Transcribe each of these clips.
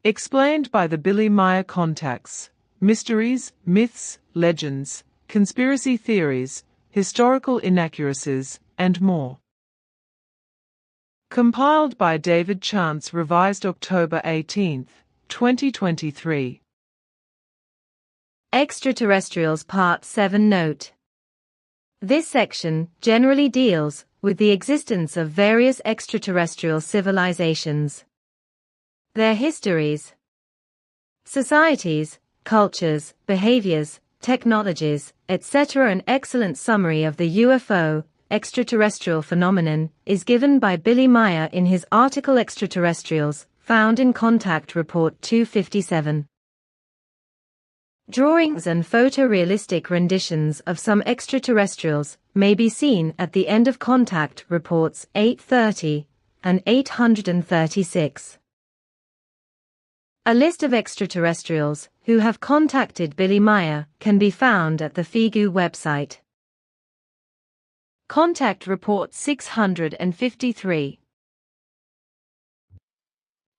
Explained by the Billy Meier contacts. Mysteries, myths, legends, conspiracy theories, historical inaccuracies, and more. Compiled by David Chance, revised October 18, 2023. Extraterrestrials Part 7 Note. This section generally deals with the existence of various extraterrestrial civilizations, their histories, societies, cultures, behaviors, technologies, etc. An excellent summary of the UFO, extraterrestrial phenomenon, is given by Billy Meier in his article Extraterrestrials, found in Contact Report 257. Drawings and photorealistic renditions of some extraterrestrials may be seen at the end of Contact Reports 830 and 836. A list of extraterrestrials who have contacted Billy Meier can be found at the FIGU website. Contact Report 653.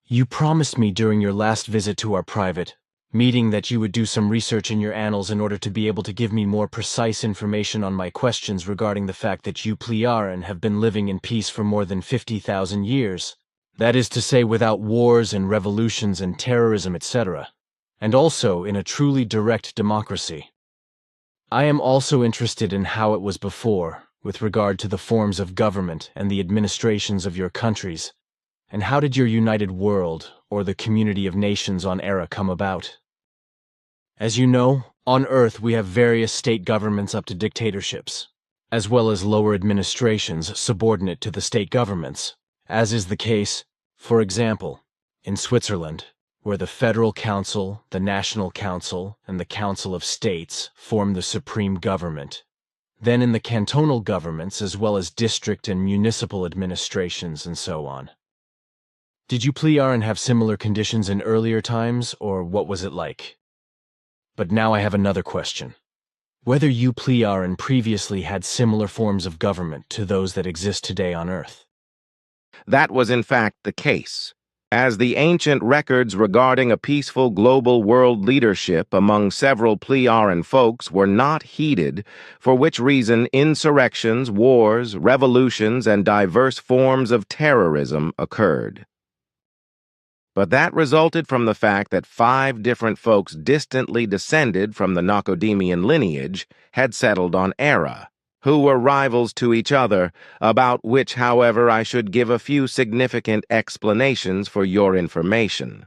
You promised me during your last visit to our private meeting that you would do some research in your annals in order to be able to give me more precise information on my questions regarding the fact that you Plejaran have been living in peace for more than 50,000 years. That is to say, without wars and revolutions and terrorism, etc., and also in a truly direct democracy. I am also interested in how it was before, with regard to the forms of government and the administrations of your countries, and how did your united world, or the community of nations on Era, come about? As you know, on Earth we have various state governments up to dictatorships, as well as lower administrations subordinate to the state governments, as is the case, for example, in Switzerland, where the Federal Council, the National Council, and the Council of States form the supreme government. Then in the cantonal governments, as well as district and municipal administrations and so on. Did you Plejaran have similar conditions in earlier times, or what was it like? But now I have another question. Whether you Plejaran previously had similar forms of government to those that exist today on Earth? That was in fact the case, as the ancient records regarding a peaceful global world leadership among several Plejaran folks were not heeded, for which reason insurrections, wars, revolutions, and diverse forms of terrorism occurred. But that resulted from the fact that 5 different folks distantly descended from the Nocodemian lineage had settled on Era, who were rivals to each other, about which, however, I should give a few significant explanations for your information.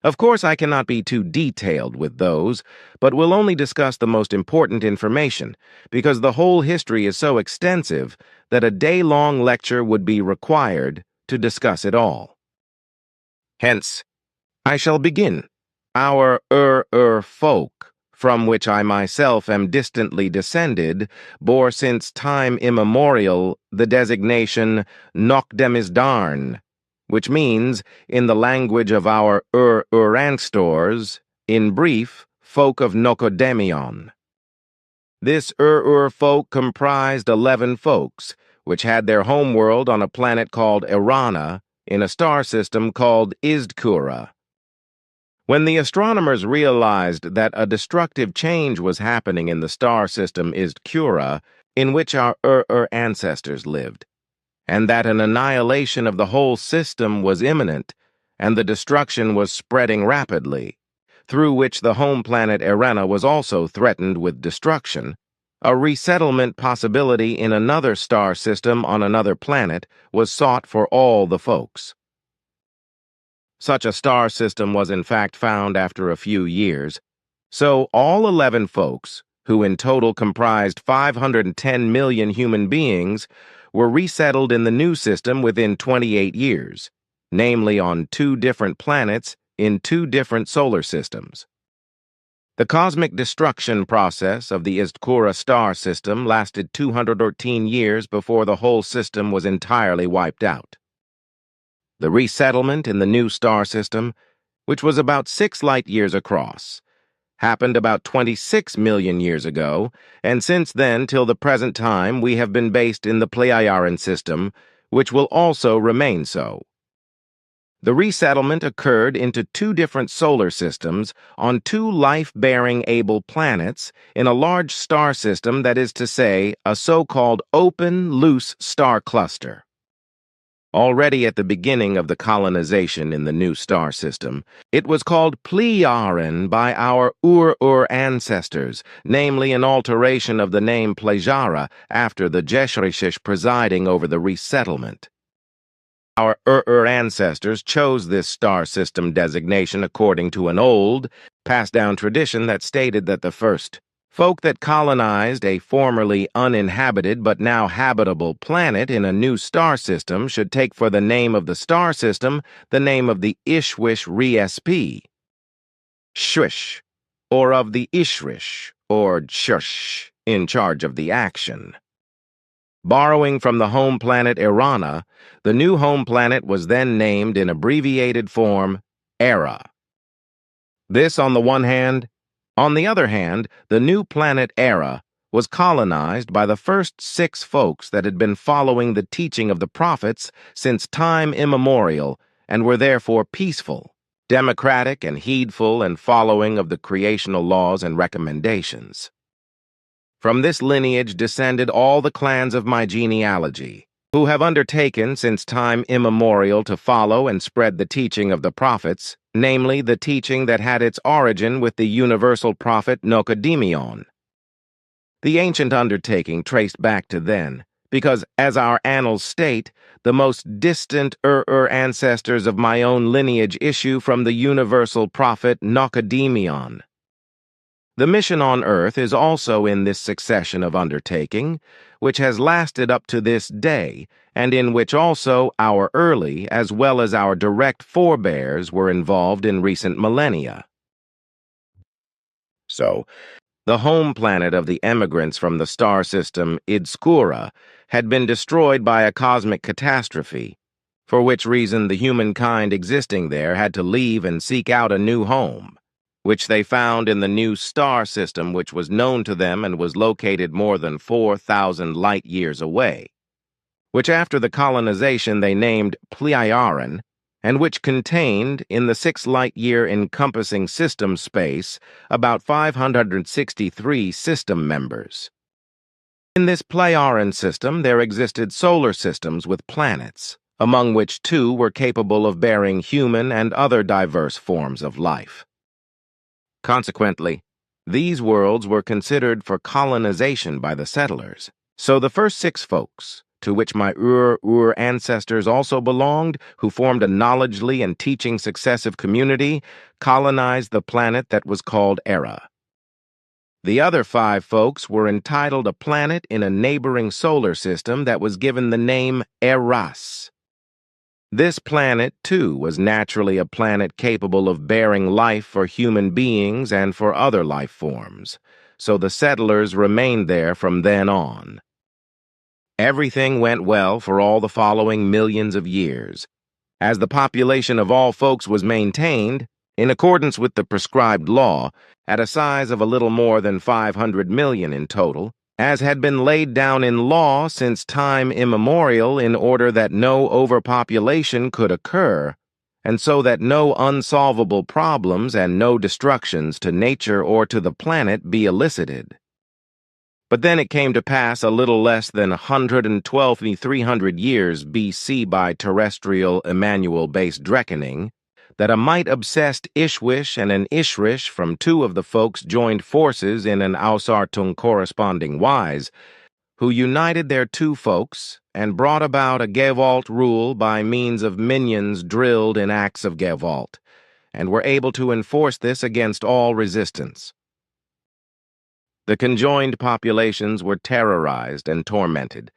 Of course, I cannot be too detailed with those, but will only discuss the most important information, because the whole history is so extensive that a day-long lecture would be required to discuss it all. Hence, I shall begin. Our folk, from which I myself am distantly descended, bore since time immemorial the designation Nokdemisdarn, which means, in the language of our ancestors, in brief, folk of Nocodemion. This folk comprised 11 folks, which had their homeworld on a planet called Erana, in a star system called Izdkura. When the astronomers realized that a destructive change was happening in the star system Izdkura, in which our ancestors lived, and that an annihilation of the whole system was imminent, and the destruction was spreading rapidly, through which the home planet Erana was also threatened with destruction, a resettlement possibility in another star system on another planet was sought for all the folks. Such a star system was in fact found after a few years, so all 11 folks, who in total comprised 510 million human beings, were resettled in the new system within 28 years, namely on 2 different planets in 2 different solar systems. The cosmic destruction process of the Izdkura star system lasted 213 years before the whole system was entirely wiped out. The resettlement in the new star system, which was about 6 light-years across, happened about 26 million years ago, and since then till the present time we have been based in the Plejaran system, which will also remain so. The resettlement occurred into two different solar systems on two life-bearing able planets in a large star system, that is to say, a so-called open, loose star cluster. Already at the beginning of the colonization in the new star system, it was called Pleiaren by our Ur ancestors, namely an alteration of the name Plejara after the Jeshrishish presiding over the resettlement. Our Ur ancestors chose this star system designation according to an old, passed-down tradition that stated that the first folk that colonized a formerly uninhabited but now habitable planet in a new star system should take for the name of the star system the name of the Ishwish Resp, Shwish, or of the Ishrish, or Shush, in charge of the action. Borrowing from the home planet Irana, the new home planet was then named in abbreviated form Era. This on the one hand. On the other hand, the new planet Era was colonized by the first 6 folks that had been following the teaching of the prophets since time immemorial and were therefore peaceful, democratic, and heedful and following of the creational laws and recommendations. From this lineage descended all the clans of my genealogy, who have undertaken since time immemorial to follow and spread the teaching of the prophets, namely the teaching that had its origin with the universal prophet Nocedemion. The ancient undertaking traced back to then, because, as our annals state, the most distant ancestors of my own lineage issue from the universal prophet Nocedemion. The mission on Earth is also in this succession of undertaking, which has lasted up to this day, and in which also our early as well as our direct forebears were involved in recent millennia. So, the home planet of the emigrants from the star system Idskura had been destroyed by a cosmic catastrophe, for which reason the humankind existing there had to leave and seek out a new home, which they found in the new star system, which was known to them and was located more than 4,000 light-years away, which after the colonization they named Pleiaren, and which contained, in the 6 light-year encompassing system space, about 563 system members. In this Pleiaren system there existed solar systems with planets, among which 2 were capable of bearing human and other diverse forms of life. Consequently, these worlds were considered for colonization by the settlers, so the first 6 folks, to which my Ur ancestors also belonged, who formed a knowledgely and teaching successive community, colonized the planet that was called Era. The other 5 folks were entitled a planet in a neighboring solar system that was given the name Eras. This planet, too, was naturally a planet capable of bearing life for human beings and for other life forms, so the settlers remained there from then on. Everything went well for all the following millions of years, as the population of all folks was maintained, in accordance with the prescribed law, at a size of a little more than 500 million in total, as had been laid down in law since time immemorial in order that no overpopulation could occur, and so that no unsolvable problems and no destructions to nature or to the planet be elicited. But then it came to pass a little less than 112,300 years BC by terrestrial Emmanuel-based reckoning, that a might-obsessed Ishwish and an Ishrish from 2 of the folks joined forces in an Ausartung corresponding wise, who united their 2 folks and brought about a Gewalt rule by means of minions drilled in acts of Gewalt, and were able to enforce this against all resistance. The conjoined populations were terrorized and tormented,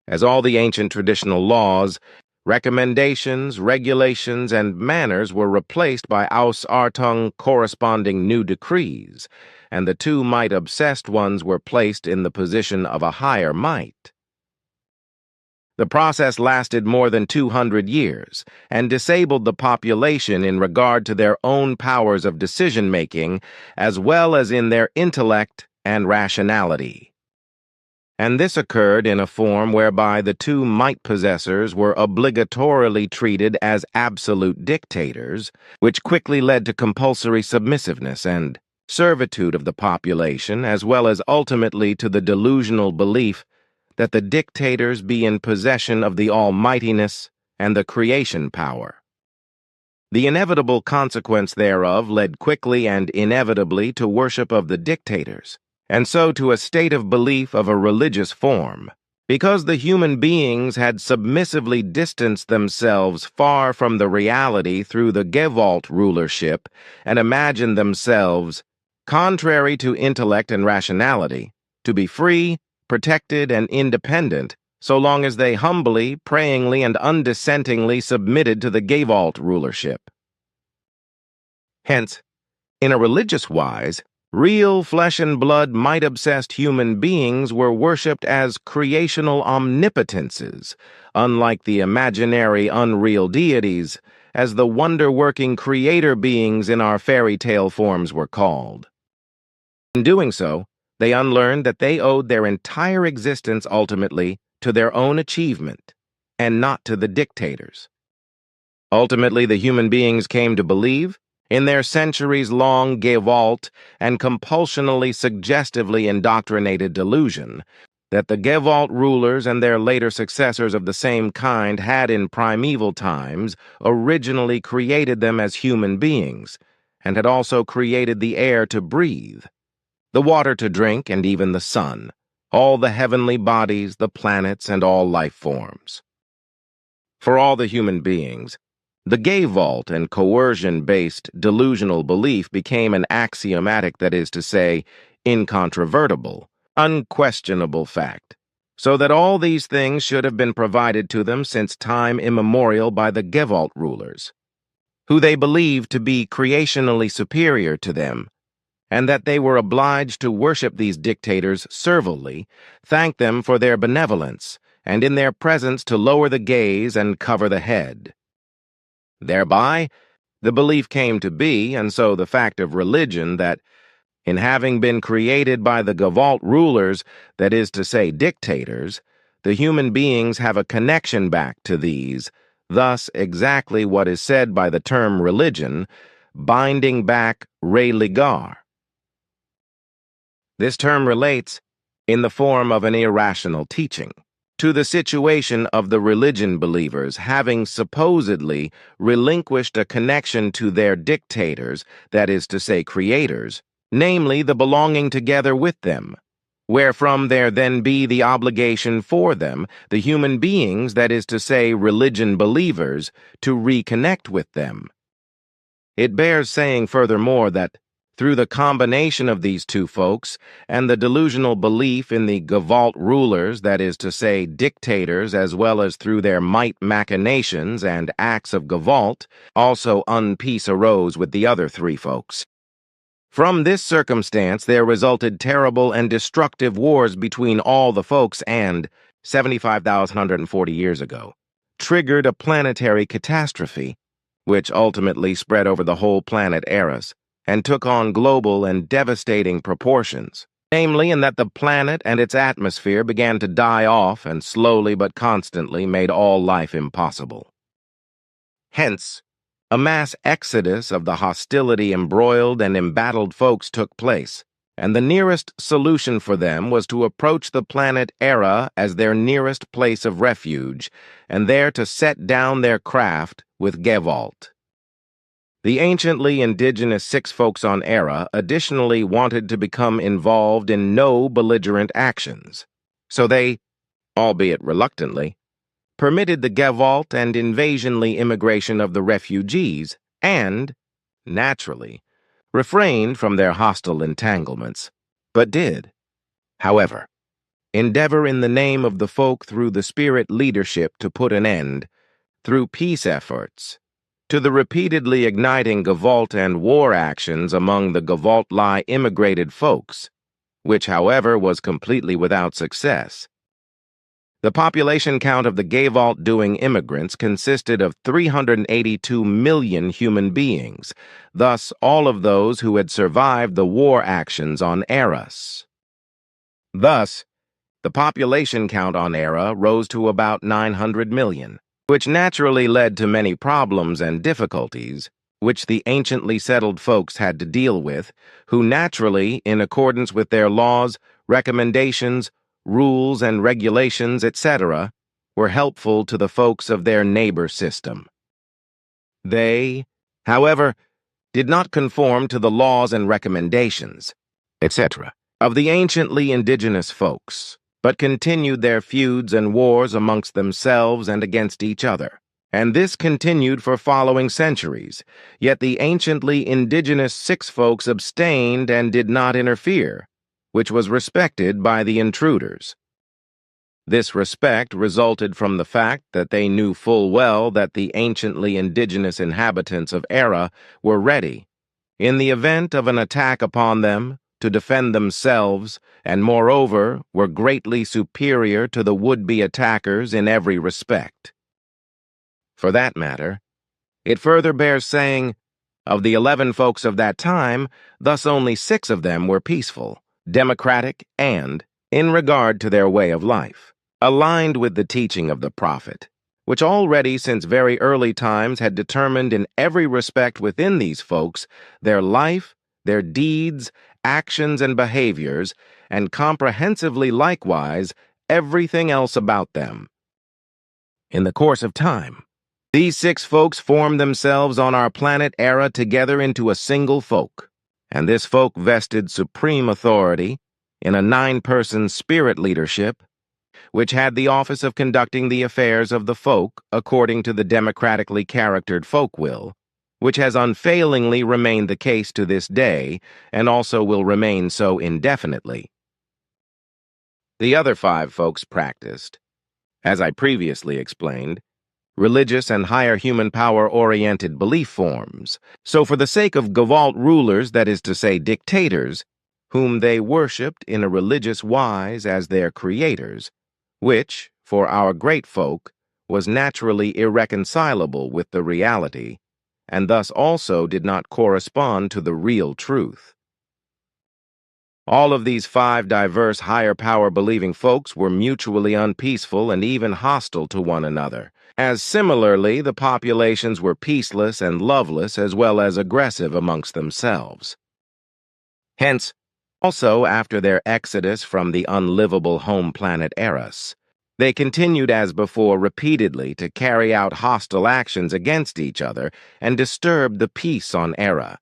as all the ancient traditional laws, recommendations, regulations, and manners were replaced by Ausartung corresponding new decrees, and the 2 might-obsessed ones were placed in the position of a higher might. The process lasted more than 200 years, and disabled the population in regard to their own powers of decision-making, as well as in their intellect and rationality. and this occurred in a form whereby the two might possessors were obligatorily treated as absolute dictators, which quickly led to compulsory submissiveness and servitude of the population, as well as ultimately to the delusional belief that the dictators be in possession of the almightiness and the creation power. The inevitable consequence thereof led quickly and inevitably to worship of the dictators, and so to a state of belief of a religious form, because the human beings had submissively distanced themselves far from the reality through the Gewalt rulership and imagined themselves, contrary to intellect and rationality, to be free, protected, and independent, so long as they humbly, prayingly, and undissentingly submitted to the Gewalt rulership. Hence, in a religious wise, real flesh and blood might-obsessed human beings were worshipped as creational omnipotences, unlike the imaginary unreal deities, as the wonder-working creator beings in our fairy tale forms were called. In doing so, they unlearned that they owed their entire existence ultimately to their own achievement, and not to the dictators. Ultimately, the human beings came to believe, in their centuries-long Gewalt and compulsionally suggestively indoctrinated delusion, that the Gewalt rulers and their later successors of the same kind had in primeval times originally created them as human beings, and had also created the air to breathe, the water to drink, and even the sun, all the heavenly bodies, the planets, and all life forms. For all the human beings, the Gewalt and coercion-based delusional belief became an axiomatic, that is to say, incontrovertible, unquestionable fact, so that all these things should have been provided to them since time immemorial by the Gewalt rulers, who they believed to be creationally superior to them, and that they were obliged to worship these dictators servilely, thank them for their benevolence, and in their presence to lower the gaze and cover the head. Thereby, the belief came to be, and so the fact of religion, that in having been created by the Gewalt rulers, that is to say dictators, the human beings have a connection back to these, thus exactly what is said by the term religion, binding back religar. This term relates, in the form of an irrational teaching, to the situation of the religion believers having supposedly relinquished a connection to their dictators, that is to say creators, namely the belonging together with them, wherefrom there then be the obligation for them, the human beings, that is to say religion believers, to reconnect with them. It bears saying furthermore that through the combination of these two folks and the delusional belief in the Gewalt rulers, that is to say dictators, as well as through their might machinations and acts of Gewalt, also unpeace arose with the other three folks. From this circumstance there resulted terrible and destructive wars between all the folks and, 75,140 years ago, triggered a planetary catastrophe, which ultimately spread over the whole planet Eris, and took on global and devastating proportions, namely in that the planet and its atmosphere began to die off and slowly but constantly made all life impossible. Hence, a mass exodus of the hostility-embroiled and embattled folks took place, and the nearest solution for them was to approach the planet Era as their nearest place of refuge, and there to set down their craft with Gewalt. The anciently indigenous six folks on Era additionally wanted to become involved in no belligerent actions, so they, albeit reluctantly, permitted the Gewalt and invasionly immigration of the refugees and, naturally, refrained from their hostile entanglements, but did, however, endeavor in the name of the folk through the spirit leadership to put an end, through peace efforts, to the repeatedly igniting Gewalt and war actions among the Gewalt-Lai immigrated folks, which, however, was completely without success. The population count of the Gewalt-doing immigrants consisted of 382 million human beings, thus all of those who had survived the war actions on Eris. Thus, The population count on Era rose to about 900 million, which naturally led to many problems and difficulties, which the anciently settled folks had to deal with, who naturally, in accordance with their laws, recommendations, rules and regulations, etc., were helpful to the folks of their neighbor system. They, however, did not conform to the laws and recommendations, etc., of the anciently indigenous folks, but continued their feuds and wars amongst themselves and against each other. And this continued for following centuries, yet the anciently indigenous six folks abstained and did not interfere, which was respected by the intruders. This respect resulted from the fact that they knew full well that the anciently indigenous inhabitants of Era were ready, in the event of an attack upon them, to defend themselves, and moreover were greatly superior to the would-be attackers in every respect. For that matter, it further bears saying, of the 11 folks of that time, thus only 6 of them were peaceful, democratic, and, in regard to their way of life, aligned with the teaching of the prophet, which already since very early times had determined in every respect within these folks their life, their deeds, actions, and behaviors, and comprehensively likewise everything else about them. In the course of time, these 6 folks formed themselves on our planet Era together into a single folk, and this folk vested supreme authority in a 9-person spirit leadership, which had the office of conducting the affairs of the folk according to the democratically charactered folk will, which has unfailingly remained the case to this day and also will remain so indefinitely. The other 5 folks practiced, as I previously explained, religious and higher human power-oriented belief forms. So for the sake of Gavalt rulers, that is to say dictators, whom they worshipped in a religious wise as their creators, which, for our great folk, was naturally irreconcilable with the reality, and thus also did not correspond to the real truth. All of these 5 diverse higher power-believing folks were mutually unpeaceful and even hostile to one another, as similarly the populations were peaceless and loveless as well as aggressive amongst themselves. Hence, also after their exodus from the unlivable home planet Eris, they continued as before repeatedly to carry out hostile actions against each other and disturb the peace on Era,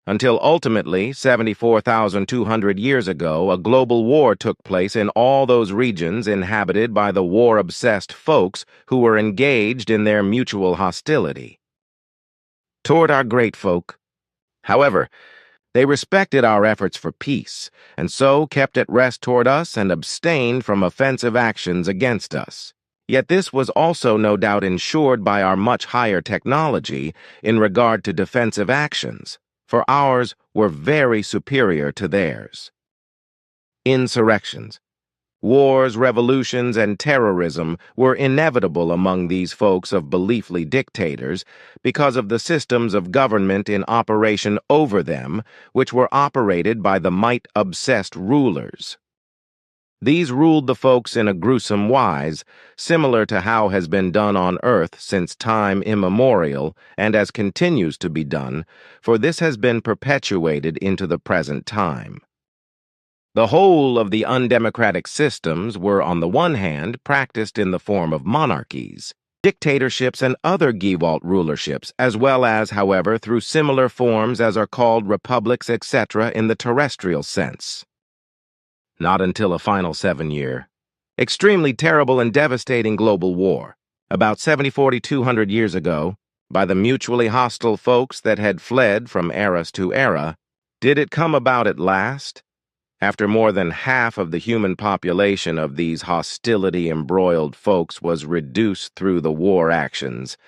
until ultimately, 74,200 years ago, a global war took place in all those regions inhabited by the war-obsessed folks who were engaged in their mutual hostility toward our great folk. However, they respected our efforts for peace, and so kept at rest toward us and abstained from offensive actions against us. Yet this was also no doubt ensured by our much higher technology in regard to defensive actions, for ours were very superior to theirs. Insurrections, wars, revolutions, and terrorism were inevitable among these folks of beliefly dictators because of the systems of government in operation over them, which were operated by the might-obsessed rulers. These ruled the folks in a gruesome wise, similar to how has been done on Earth since time immemorial, and as continues to be done, for this has been perpetuated into the present time. The whole of the undemocratic systems were, on the one hand, practiced in the form of monarchies, dictatorships, and other Gavalt rulerships, as well as, however, through similar forms as are called republics, etc., in the terrestrial sense. Not until a final 7-year, extremely terrible and devastating global war, about 4,200 years ago, by the mutually hostile folks that had fled from Eris to Era, did it come about at last, after more than half of the human population of these hostility-embroiled folks was reduced through the war actions,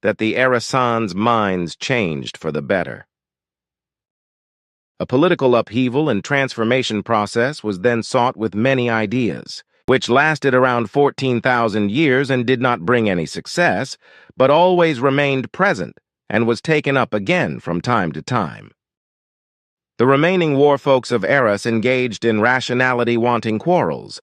that the Erisans' minds changed for the better. A political upheaval and transformation process was then sought with many ideas, which lasted around 14,000 years and did not bring any success, but always remained present and was taken up again from time to time. The remaining war folks of Eris engaged in rationality-wanting quarrels,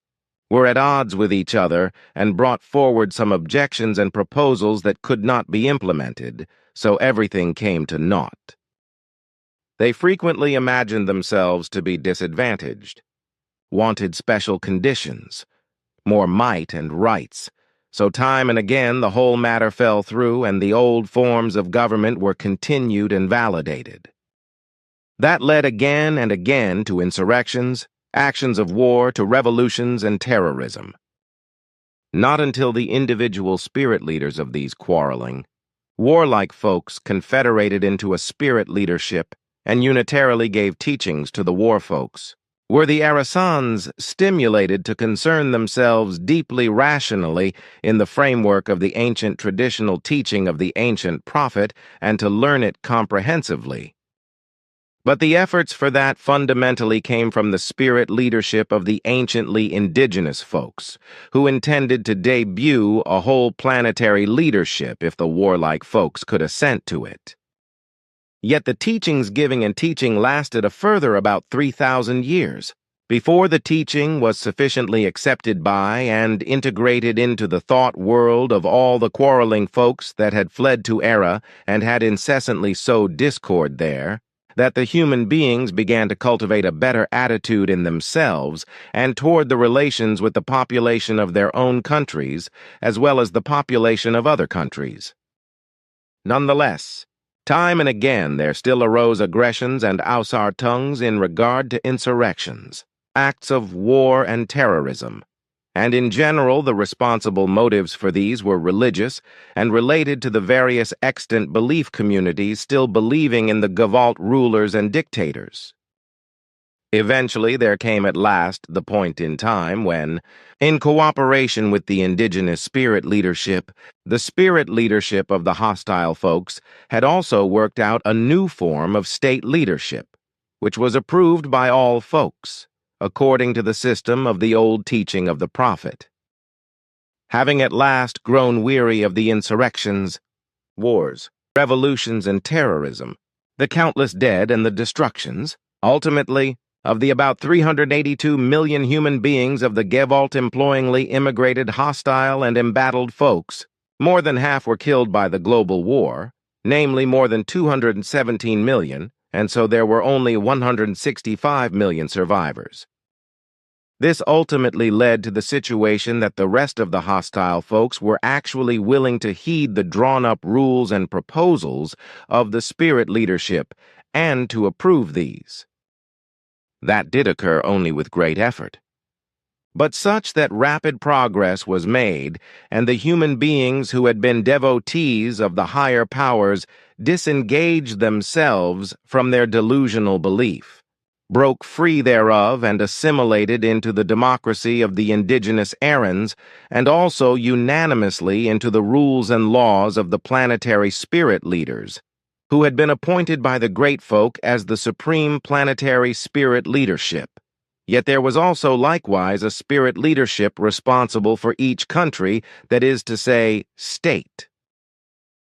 were at odds with each other and brought forward some objections and proposals that could not be implemented, so everything came to naught. They frequently imagined themselves to be disadvantaged, wanted special conditions, more might and rights, so time and again the whole matter fell through and the old forms of government were continued and validated. That led again and again to insurrections, actions of war, to revolutions and terrorism. Not until the individual spirit leaders of these quarreling, warlike folks confederated into a spirit leadership and unitarily gave teachings to the war folks, were the Arasans stimulated to concern themselves deeply rationally in the framework of the ancient traditional teaching of the ancient prophet and to learn it comprehensively. But the efforts for that fundamentally came from the spirit leadership of the anciently indigenous folks, who intended to debut a whole planetary leadership if the warlike folks could assent to it. Yet the teachings giving and teaching lasted a further about 3,000 years, before the teaching was sufficiently accepted by and integrated into the thought world of all the quarreling folks that had fled to Era and had incessantly sowed discord there, that the human beings began to cultivate a better attitude in themselves and toward the relations with the population of their own countries, as well as the population of other countries. Nonetheless, time and again there still arose aggressions and Ausar tongues in regard to insurrections, acts of war and terrorism, and in general the responsible motives for these were religious and related to the various extant belief communities still believing in the Gavalt rulers and dictators. Eventually there came at last the point in time when, in cooperation with the indigenous spirit leadership, the spirit leadership of the hostile folks had also worked out a new form of state leadership, which was approved by all folks, according to the system of the old teaching of the prophet. Having at last grown weary of the insurrections, wars, revolutions, and terrorism, the countless dead and the destructions, ultimately, of the about 382 million human beings of the Gevalt-employingly immigrated hostile and embattled folks, more than half were killed by the global war, namely more than 217 million, and so there were only 165 million survivors. This ultimately led to the situation that the rest of the hostile folks were actually willing to heed the drawn-up rules and proposals of the spirit leadership and to approve these. That did occur only with great effort, but such that rapid progress was made, and the human beings who had been devotees of the higher powers disengaged themselves from their delusional belief, broke free thereof and assimilated into the democracy of the indigenous Arans, and also unanimously into the rules and laws of the planetary spirit leaders, who had been appointed by the great folk as the supreme planetary spirit leadership. Yet there was also likewise a spirit leadership responsible for each country, that is to say, state.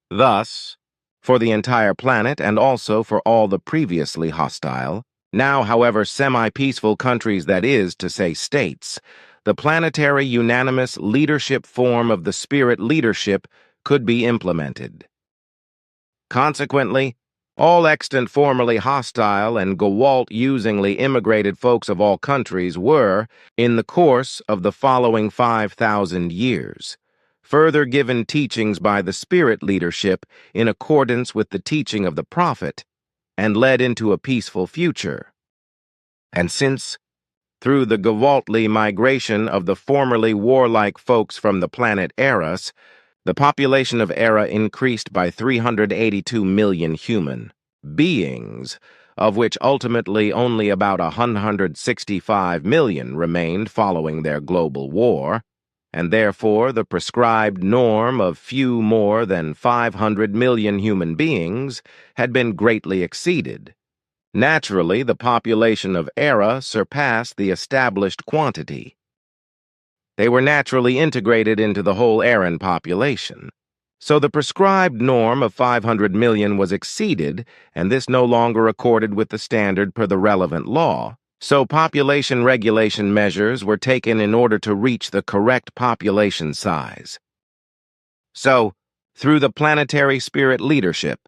Thus, for the entire planet and also for all the previously hostile, now however semi-peaceful countries, that is to say states, the planetary unanimous leadership form of the spirit leadership could be implemented. Consequently, all extant formerly hostile and Gawalt-usingly immigrated folks of all countries were, in the course of the following 5,000 years, further given teachings by the spirit leadership in accordance with the teaching of the prophet, and led into a peaceful future. And since, through the Gawaltly migration of the formerly warlike folks from the planet Eros, the population of Era increased by 382 million human beings, of which ultimately only about 165 million remained following their global war, and therefore the prescribed norm of few more than 500 million human beings had been greatly exceeded. Naturally, the population of Era surpassed the established quantity. They were naturally integrated into the whole Aran population. So the prescribed norm of 500 million was exceeded, and this no longer accorded with the standard per the relevant law, So population regulation measures were taken in order to reach the correct population size. So, through the planetary spirit leadership,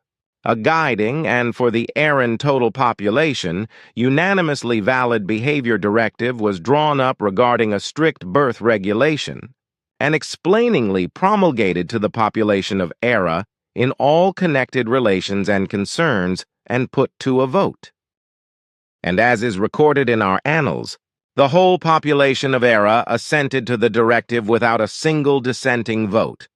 a guiding and for the Aaron total population, unanimously valid behavior directive was drawn up regarding a strict birth regulation and explainingly promulgated to the population of Era in all connected relations and concerns and put to a vote. And as is recorded in our annals, the whole population of Era assented to the directive without a single dissenting vote.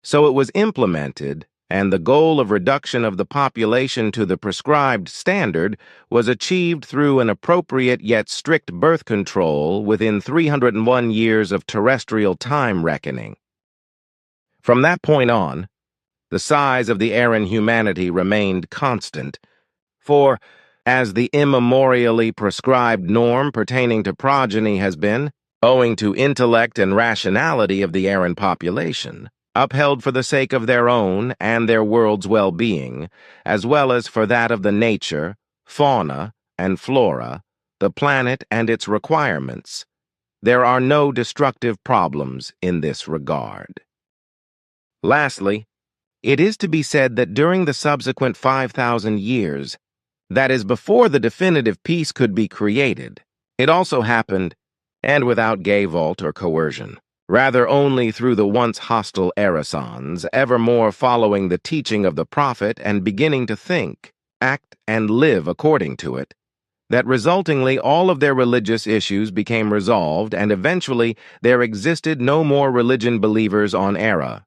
So it was implemented, and the goal of reduction of the population to the prescribed standard was achieved through an appropriate yet strict birth control within 301 years of terrestrial time reckoning. From that point on, the size of the Aaron humanity remained constant, for, as the immemorially prescribed norm pertaining to progeny has been, owing to intellect and rationality of the Aaron population, upheld for the sake of their own and their world's well-being, as well as for that of the nature, fauna, and flora, the planet and its requirements. There are no destructive problems in this regard. Lastly, it is to be said that during the subsequent 5,000 years, that is before the definitive peace could be created, it also happened, and without gavolt or coercion, rather only through the once hostile Erasons, evermore following the teaching of the prophet and beginning to think, act, and live according to it, that resultingly all of their religious issues became resolved and eventually there existed no more religion believers on Era.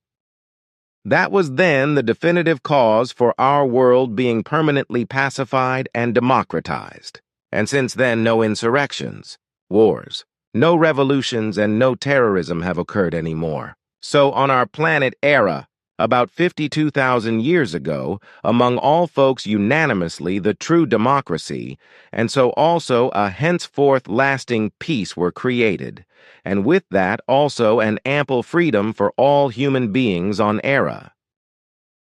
That was then the definitive cause for our world being permanently pacified and democratized, and since then no insurrections, wars, no revolutions, and no terrorism have occurred anymore. So on our planet Era, about 52,000 years ago, among all folks unanimously the true democracy, and so also a henceforth lasting peace were created, and with that also an ample freedom for all human beings on Era.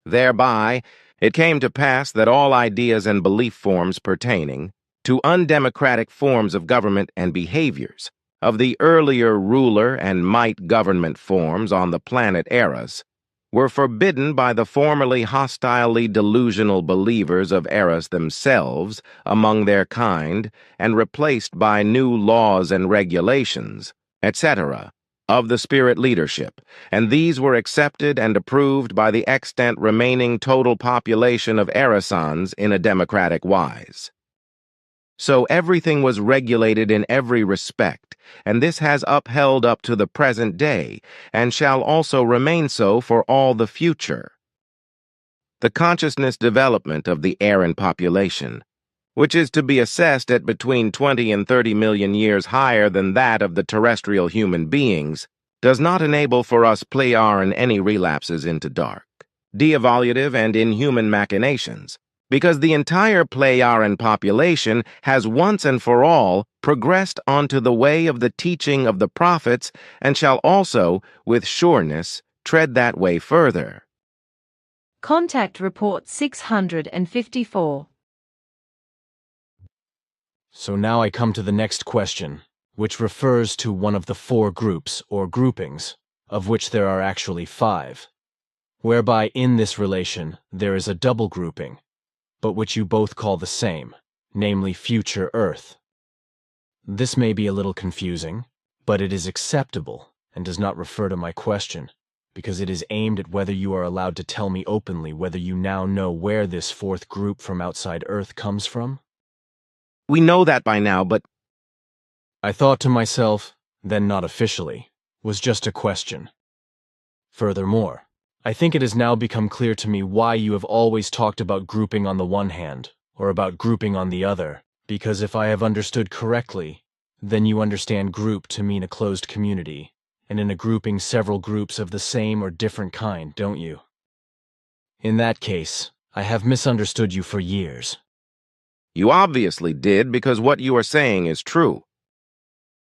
Thereby, it came to pass that all ideas and belief forms pertaining to undemocratic forms of government and behaviors, of the earlier ruler and might government forms on the planet Eras, were forbidden by the formerly hostilely delusional believers of Eras themselves among their kind and replaced by new laws and regulations, etc., of the spirit leadership, and these were accepted and approved by the extant remaining total population of Erasons in a democratic wise. So everything was regulated in every respect, and this has upheld up to the present day, and shall also remain so for all the future. The consciousness development of the Aaron population, which is to be assessed at between 20 and 30 million years higher than that of the terrestrial human beings, does not enable for us Plejaran any relapses into dark, de-evolutive, and inhuman machinations, because the entire Plejaran population has once and for all progressed onto the way of the teaching of the prophets and shall also, with sureness, tread that way further. Contact Report 654. So now I come to the next question, which refers to one of the 4 groups or groupings, of which there are actually 5, whereby in this relation there is a double grouping, but which you both call the same, namely future Earth. This may be a little confusing, but it is acceptable and does not refer to my question, because it is aimed at whether you are allowed to tell me openly whether you now know where this 4th group from outside Earth comes from. We know that by now, but I thought to myself, then not officially, was just a question. Furthermore, I think it has now become clear to me why you have always talked about grouping on the one hand, or about grouping on the other, because if I have understood correctly, then you understand group to mean a closed community, and in a grouping several groups of the same or different kind, don't you? In that case, I have misunderstood you for years. You obviously did, because what you are saying is true.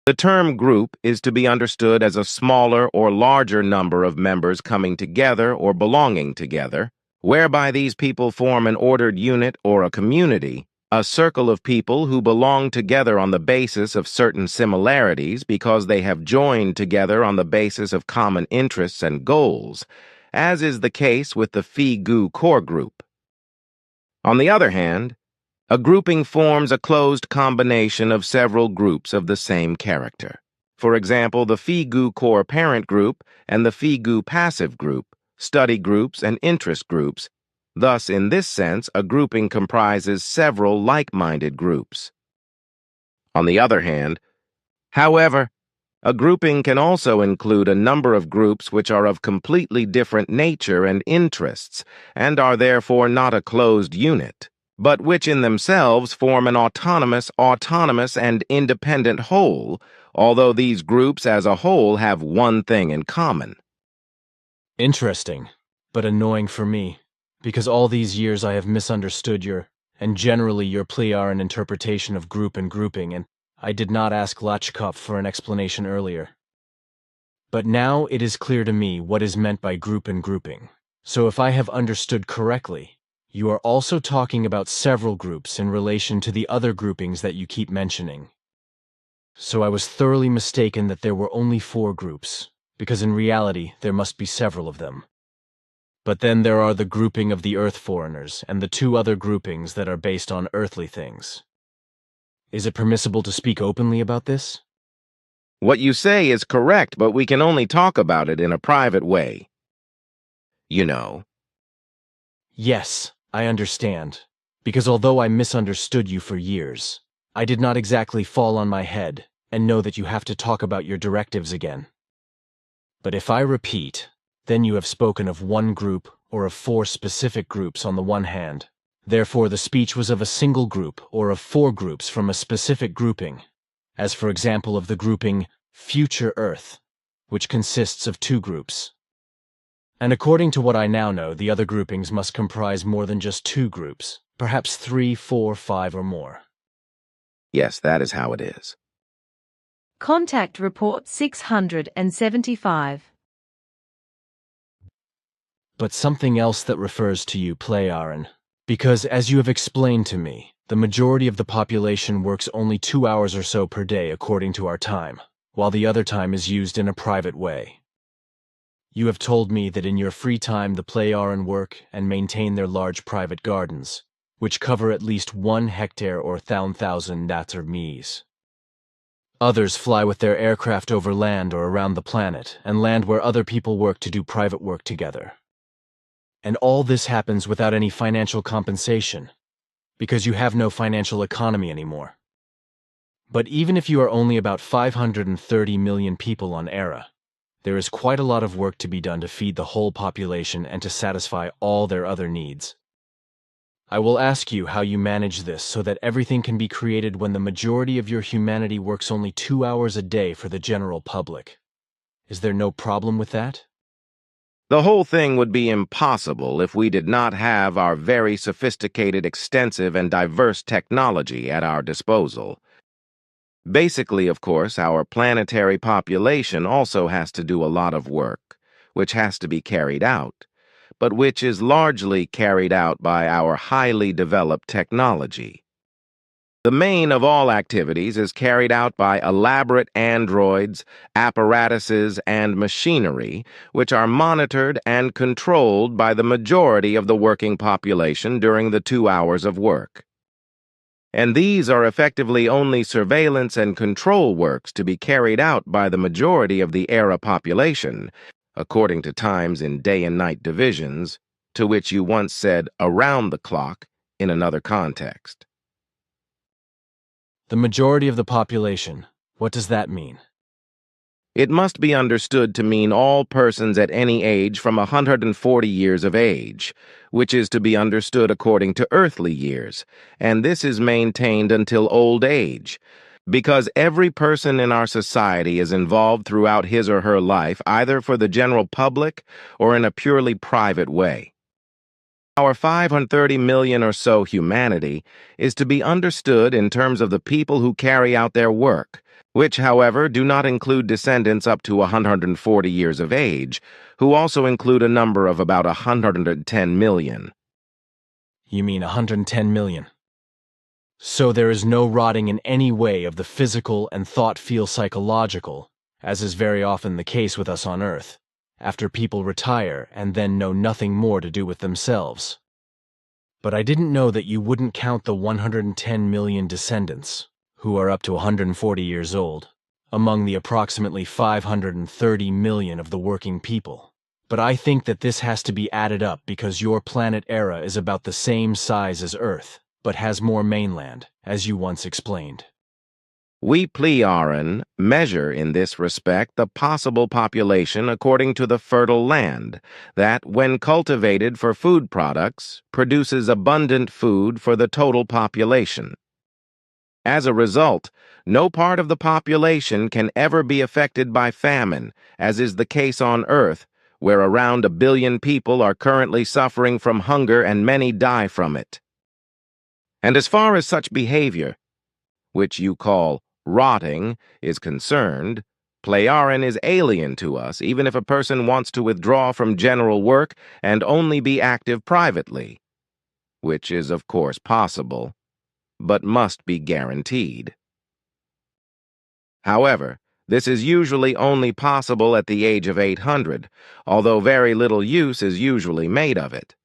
The term group is to be understood as a smaller or larger number of members coming together or belonging together, whereby these people form an ordered unit or a community, A circle of people who belong together on the basis of certain similarities because they have joined together on the basis of common interests and goals, as is the case with the Phi-Gu core group. On the other hand, a grouping forms a closed combination of several groups of the same character. For example, the Phi-Gu core parent group and the Phi-Gu passive group, study groups and interest groups. Thus, in this sense, a grouping comprises several like-minded groups. On the other hand, however, a grouping can also include a number of groups which are of completely different nature and interests, and are therefore not a closed unit, but which in themselves form an autonomous and independent whole, although these groups as a whole have one thing in common. Interesting, but annoying for me, because all these years I have misunderstood your, and generally your Plejaran interpretation of group and grouping, and I did not ask Lachkov for an explanation earlier. But now it is clear to me what is meant by group and grouping. So if I have understood correctly, you are also talking about several groups in relation to the other groupings that you keep mentioning. So I was thoroughly mistaken that there were only 4 groups, because in reality there must be several of them. But then there are the grouping of the Earth foreigners and the 2 other groupings that are based on earthly things. Is it permissible to speak openly about this? What you say is correct, but we can only talk about it in a private way. You know. Yes, I understand, because although I misunderstood you for years, I did not exactly fall on my head and know that you have to talk about your directives again. But if I repeat, then you have spoken of 1 group or of 4 specific groups on the one hand. Therefore, the speech was of a single group or of 4 groups from a specific grouping, as for example of the grouping Future Earth, which consists of 2 groups. And according to what I now know, the other groupings must comprise more than just 2 groups, perhaps 3, 4, 5, or more. Yes, that is how it is. Contact Report 675. But something else that refers to you, Plejaran, because as you have explained to me, the majority of the population works only 2 hours or so per day according to our time, while the other time is used in a private way. You have told me that in your free time the Plejaran work and maintain their large private gardens, which cover at least 1 hectare or 1,000 natter mies. Others fly with their aircraft over land or around the planet, and land where other people work to do private work together. And all this happens without any financial compensation, because you have no financial economy anymore. But even if you are only about 530 million people on Era, there is quite a lot of work to be done to feed the whole population and to satisfy all their other needs. I will ask you how you manage this so that everything can be created when the majority of your humanity works only 2 hours a day for the general public. Is there no problem with that? The whole thing would be impossible if we did not have our very sophisticated, extensive, and diverse technology at our disposal. Basically, of course, our planetary population also has to do a lot of work, which has to be carried out, but which is largely carried out by our highly developed technology. The main of all activities is carried out by elaborate androids, apparatuses, and machinery, which are monitored and controlled by the majority of the working population during the 2 hours of work. And these are effectively only surveillance and control works to be carried out by the majority of the Era population, according to times in day and night divisions, to which you once said around the clock in another context. The majority of the population, what does that mean? It must be understood to mean all persons at any age from 140 years of age, which is to be understood according to earthly years, and this is maintained until old age, because every person in our society is involved throughout his or her life either for the general public or in a purely private way. Our 530 million or so humanity is to be understood in terms of the people who carry out their work, which, however, do not include descendants up to 140 years of age, who also include a number of about 110 million. You mean 110 million? So there is no rotting in any way of the physical and thought feel psychological, as is very often the case with us on Earth, after people retire and then know nothing more to do with themselves. But I didn't know that you wouldn't count the 110 million descendants, who are up to 140 years old, among the approximately 530 million of the working people. But I think that this has to be added up because your planet Era is about the same size as Earth, but has more mainland, as you once explained. We Pleioran measure in this respect the possible population according to the fertile land that, when cultivated for food products, produces abundant food for the total population. As a result, no part of the population can ever be affected by famine, as is the case on Earth, where around 1 billion people are currently suffering from hunger and many die from it. And as far as such behavior, which you call rotting, is concerned, Pleioran is alien to us, even if a person wants to withdraw from general work and only be active privately, which is of course possible, but must be guaranteed. However, this is usually only possible at the age of 800, although very little use is usually made of it.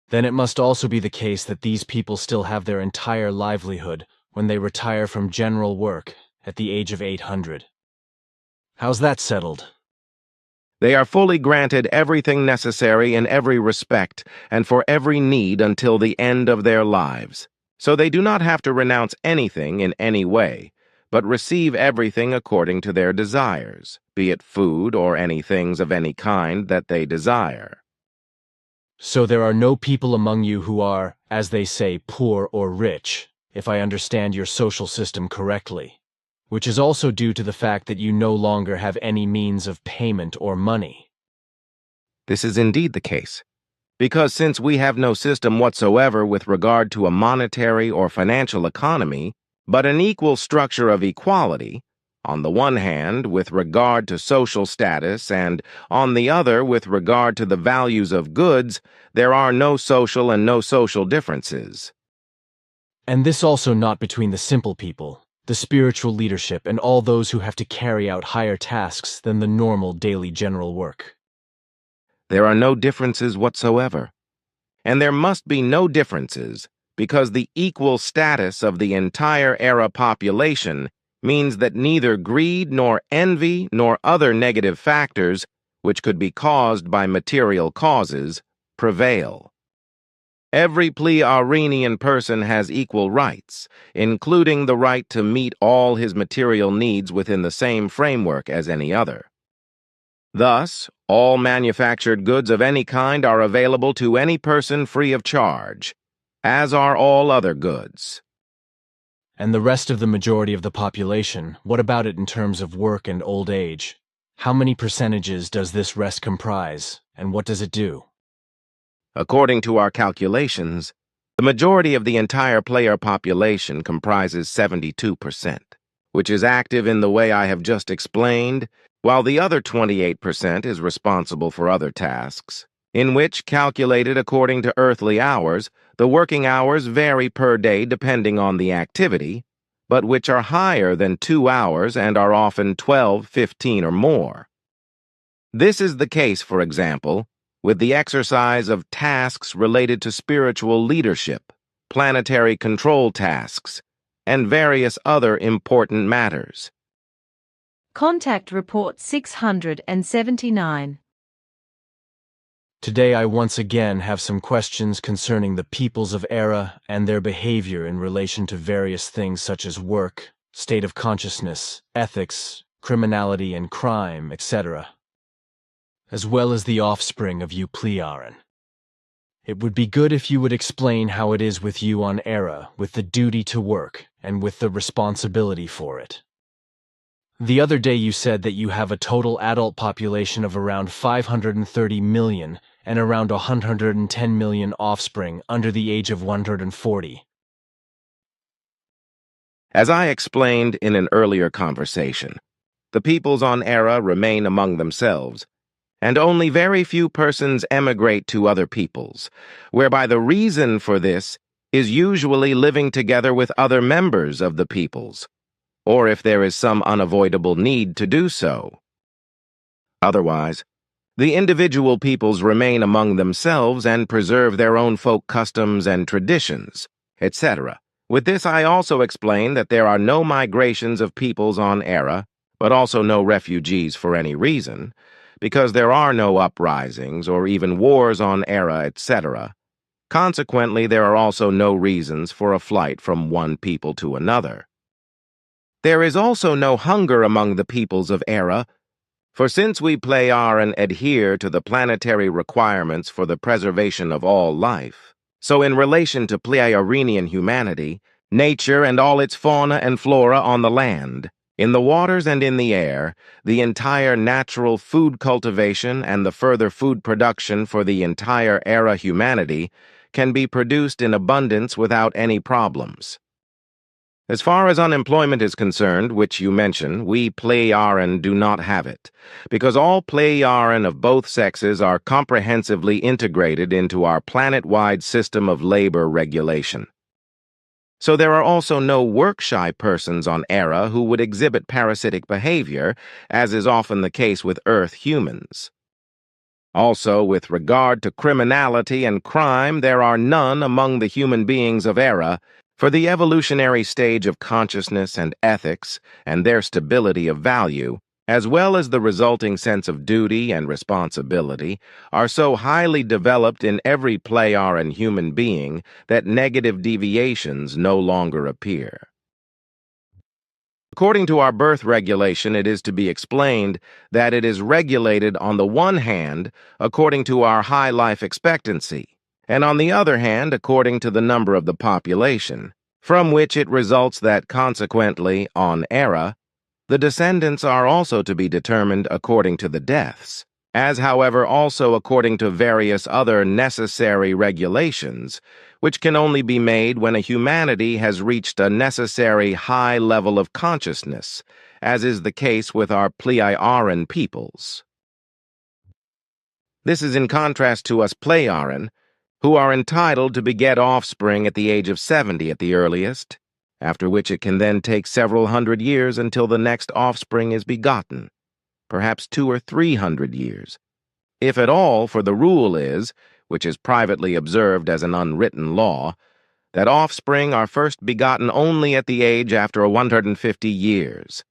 Then it must also be the case that these people still have their entire livelihood when they retire from general work at the age of 800. How's that settled? They are fully granted everything necessary in every respect and for every need until the end of their lives. So they do not have to renounce anything in any way, but receive everything according to their desires, be it food or any things of any kind that they desire. So there are no people among you who are, as they say, poor or rich, if I understand your social system correctly, which is also due to the fact that you no longer have any means of payment or money. This is indeed the case, because since we have no system whatsoever with regard to a monetary or financial economy, but an equal structure of equality, on the one hand with regard to social status and on the other with regard to the values of goods, there are no social and no social differences. And this also not between the simple people, the spiritual leadership, and all those who have to carry out higher tasks than the normal daily general work. There are no differences whatsoever. And there must be no differences because the equal status of the entire Era population means that neither greed nor envy nor other negative factors, which could be caused by material causes, prevail. Every Pleiorean person has equal rights, including the right to meet all his material needs within the same framework as any other. Thus, all manufactured goods of any kind are available to any person free of charge, as are all other goods. And the rest of the majority of the population, what about it in terms of work and old age? How many percentages does this rest comprise, and what does it do? According to our calculations, the majority of the entire player population comprises 72%, which is active in the way I have just explained, while the other 28% is responsible for other tasks, in which, calculated according to earthly hours, the working hours vary per day depending on the activity, but which are higher than 2 hours and are often 12, 15, or more. This is the case, for example, with the exercise of tasks related to spiritual leadership, planetary control tasks, and various other important matters. Contact Report 679. Today I once again have some questions concerning the peoples of Era and their behavior in relation to various things such as work, state of consciousness, ethics, criminality and crime, etc., as well as the offspring of you Pleioran. It would be good if you would explain how it is with you on Era, with the duty to work and with the responsibility for it. The other day you said that you have a total adult population of around 530 million and around 110 million offspring under the age of 140. As I explained in an earlier conversation, the peoples on Era remain among themselves, and only very few persons emigrate to other peoples, whereby the reason for this is usually living together with other members of the peoples, or if there is some unavoidable need to do so. Otherwise, the individual peoples remain among themselves and preserve their own folk customs and traditions, etc. With this, I also explain that there are no migrations of peoples on Era, but also no refugees for any reason, because there are no uprisings or even wars on Era, etc. Consequently, there are also no reasons for a flight from one people to another. There is also no hunger among the peoples of Era, for since we Pleiaren adhere to the planetary requirements for the preservation of all life, so in relation to Pleiarenian humanity, nature and all its fauna and flora on the land, in the waters and in the air, the entire natural food cultivation and the further food production for the entire Era humanity can be produced in abundance without any problems. As far as unemployment is concerned, which you mention, we Pleiaren do not have it, because all Pleiaren of both sexes are comprehensively integrated into our planet-wide system of labor regulation. So there are also no work-shy persons on Era who would exhibit parasitic behavior, as is often the case with Earth humans. Also, with regard to criminality and crime, there are none among the human beings of Era, for the evolutionary stage of consciousness and ethics, and their stability of value, as well as the resulting sense of duty and responsibility, are so highly developed in every Pleiaren human being that negative deviations no longer appear. According to our birth regulation, it is to be explained that it is regulated on the one hand according to our high life expectancy, and on the other hand according to the number of the population, from which it results that consequently, on Era, the descendants are also to be determined according to the deaths, as however also according to various other necessary regulations, which can only be made when a humanity has reached a necessary high level of consciousness, as is the case with our Pleiaren peoples. This is in contrast to us Pleiaren, who are entitled to beget offspring at the age of 70 at the earliest, after which it can then take several hundred years until the next offspring is begotten, perhaps 200 or 300 years, if at all, for the rule is, which is privately observed as an unwritten law, that offspring are first begotten only at the age after 150 years.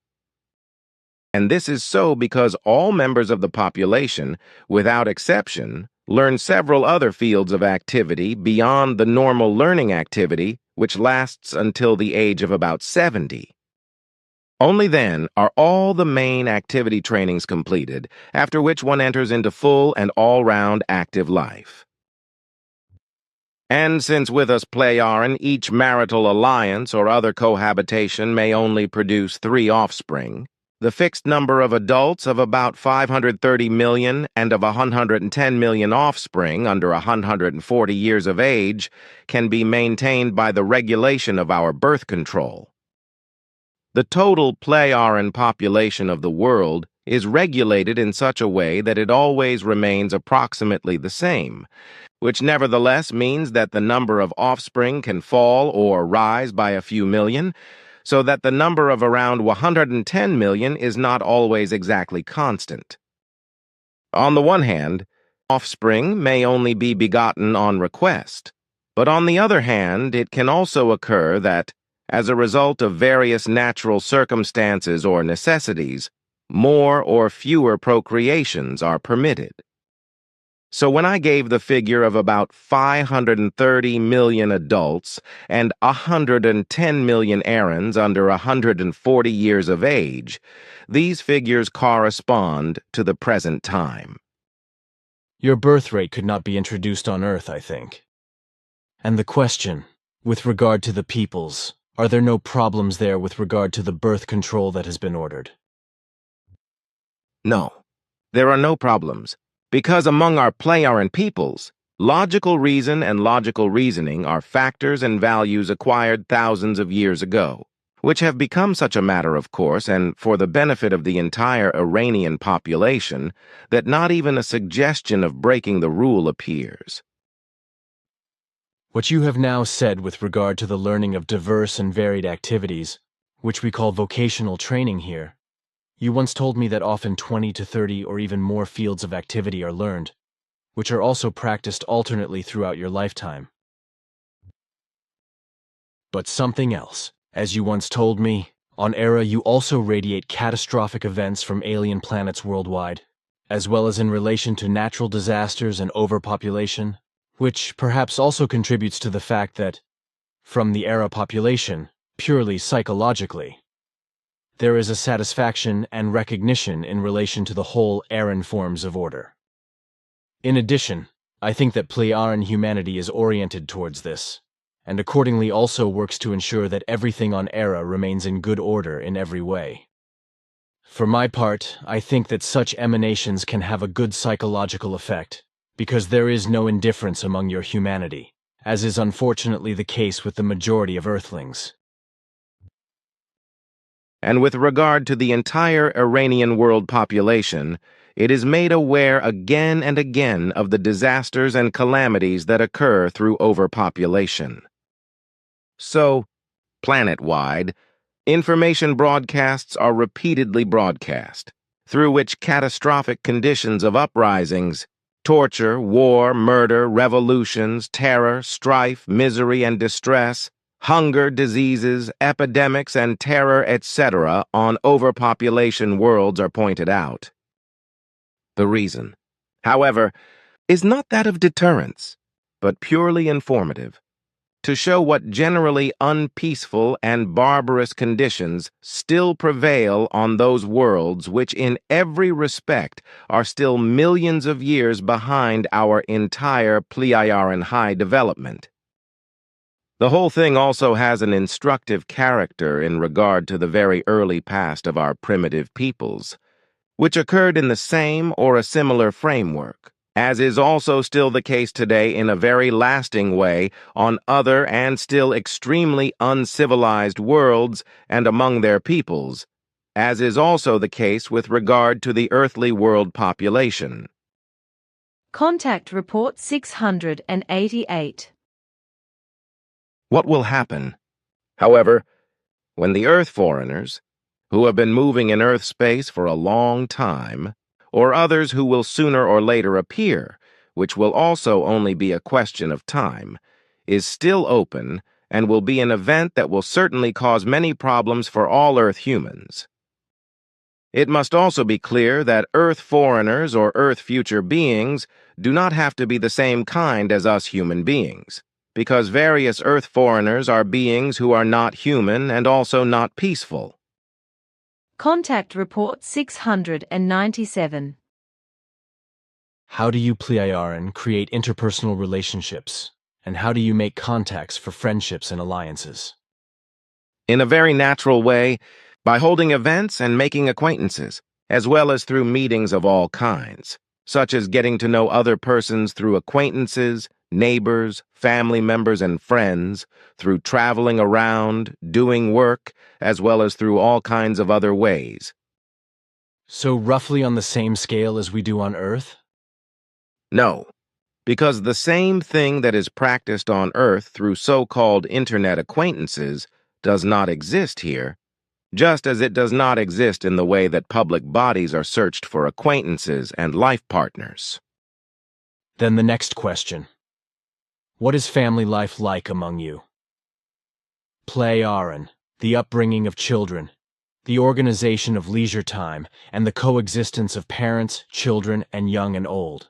And this is so because all members of the population, without exception, learn several other fields of activity beyond the normal learning activity, which lasts until the age of about 70. Only then are all the main activity trainings completed, after which one enters into full and all-round active life. And since with us Pleiaren each marital alliance or other cohabitation may only produce 3 offspring, the fixed number of adults of about 530 million and of 110 million offspring under 140 years of age can be maintained by the regulation of our birth control. The total Pleiaren population of the world is regulated in such a way that it always remains approximately the same, which nevertheless means that the number of offspring can fall or rise by a few million, so that the number of around 110 million is not always exactly constant. On the one hand, offspring may only be begotten on request, but on the other hand, it can also occur that, as a result of various natural circumstances or necessities, more or fewer procreations are permitted. So when I gave the figure of about 530 million adults and 110 million errands under 140 years of age, these figures correspond to the present time. Your birth rate could not be introduced on Earth, I think. And the question, with regard to the peoples, are there no problems there with regard to the birth control that has been ordered? No, there are no problems. Because among our Pleiaren peoples, logical reason and logical reasoning are factors and values acquired thousands of years ago, which have become such a matter of course and for the benefit of the entire Iranian population that not even a suggestion of breaking the rule appears. What you have now said with regard to the learning of diverse and varied activities, which we call vocational training here, you once told me that often 20 to 30 or even more fields of activity are learned, which are also practiced alternately throughout your lifetime. But something else. As you once told me, on Era you also radiate catastrophic events from alien planets worldwide, as well as in relation to natural disasters and overpopulation, which perhaps also contributes to the fact that, from the Era population, purely psychologically, there is a satisfaction and recognition in relation to the whole Aran forms of order. In addition, I think that Pleiaren humanity is oriented towards this, and accordingly also works to ensure that everything on Era remains in good order in every way. For my part, I think that such emanations can have a good psychological effect, because there is no indifference among your humanity, as is unfortunately the case with the majority of Earthlings. And with regard to the entire Iranian world population, it is made aware again and again of the disasters and calamities that occur through overpopulation. So, planet-wide, information broadcasts are repeatedly broadcast, through which catastrophic conditions of uprisings, torture, war, murder, revolutions, terror, strife, misery, and distress, hunger, diseases, epidemics, and terror, etc. on overpopulation worlds are pointed out. The reason, however, is not that of deterrence, but purely informative, to show what generally unpeaceful and barbarous conditions still prevail on those worlds which in every respect are still millions of years behind our entire Pleiaren high development. The whole thing also has an instructive character in regard to the very early past of our primitive peoples, which occurred in the same or a similar framework, as is also still the case today in a very lasting way on other and still extremely uncivilized worlds and among their peoples, as is also the case with regard to the earthly world population. Contact Report 688. What will happen, however, when the Earth foreigners, who have been moving in Earth space for a long time, or others who will sooner or later appear, which will also only be a question of time, is still open and will be an event that will certainly cause many problems for all Earth humans. It must also be clear that Earth foreigners or Earth future beings do not have to be the same kind as us human beings, because various Earth foreigners are beings who are not human and also not peaceful. Contact Report 697. How do you Pleiaren create interpersonal relationships, and how do you make contacts for friendships and alliances? In a very natural way, by holding events and making acquaintances, as well as through meetings of all kinds, such as getting to know other persons through acquaintances, neighbors, family members, and friends, through traveling around, doing work, as well as through all kinds of other ways. So roughly on the same scale as we do on Earth? No, because the same thing that is practiced on Earth through so-called internet acquaintances does not exist here, just as it does not exist in the way that public bodies are searched for acquaintances and life partners. Then the next question. What is family life like among you? Pleiaren, the upbringing of children, the organization of leisure time, and the coexistence of parents, children, and young and old.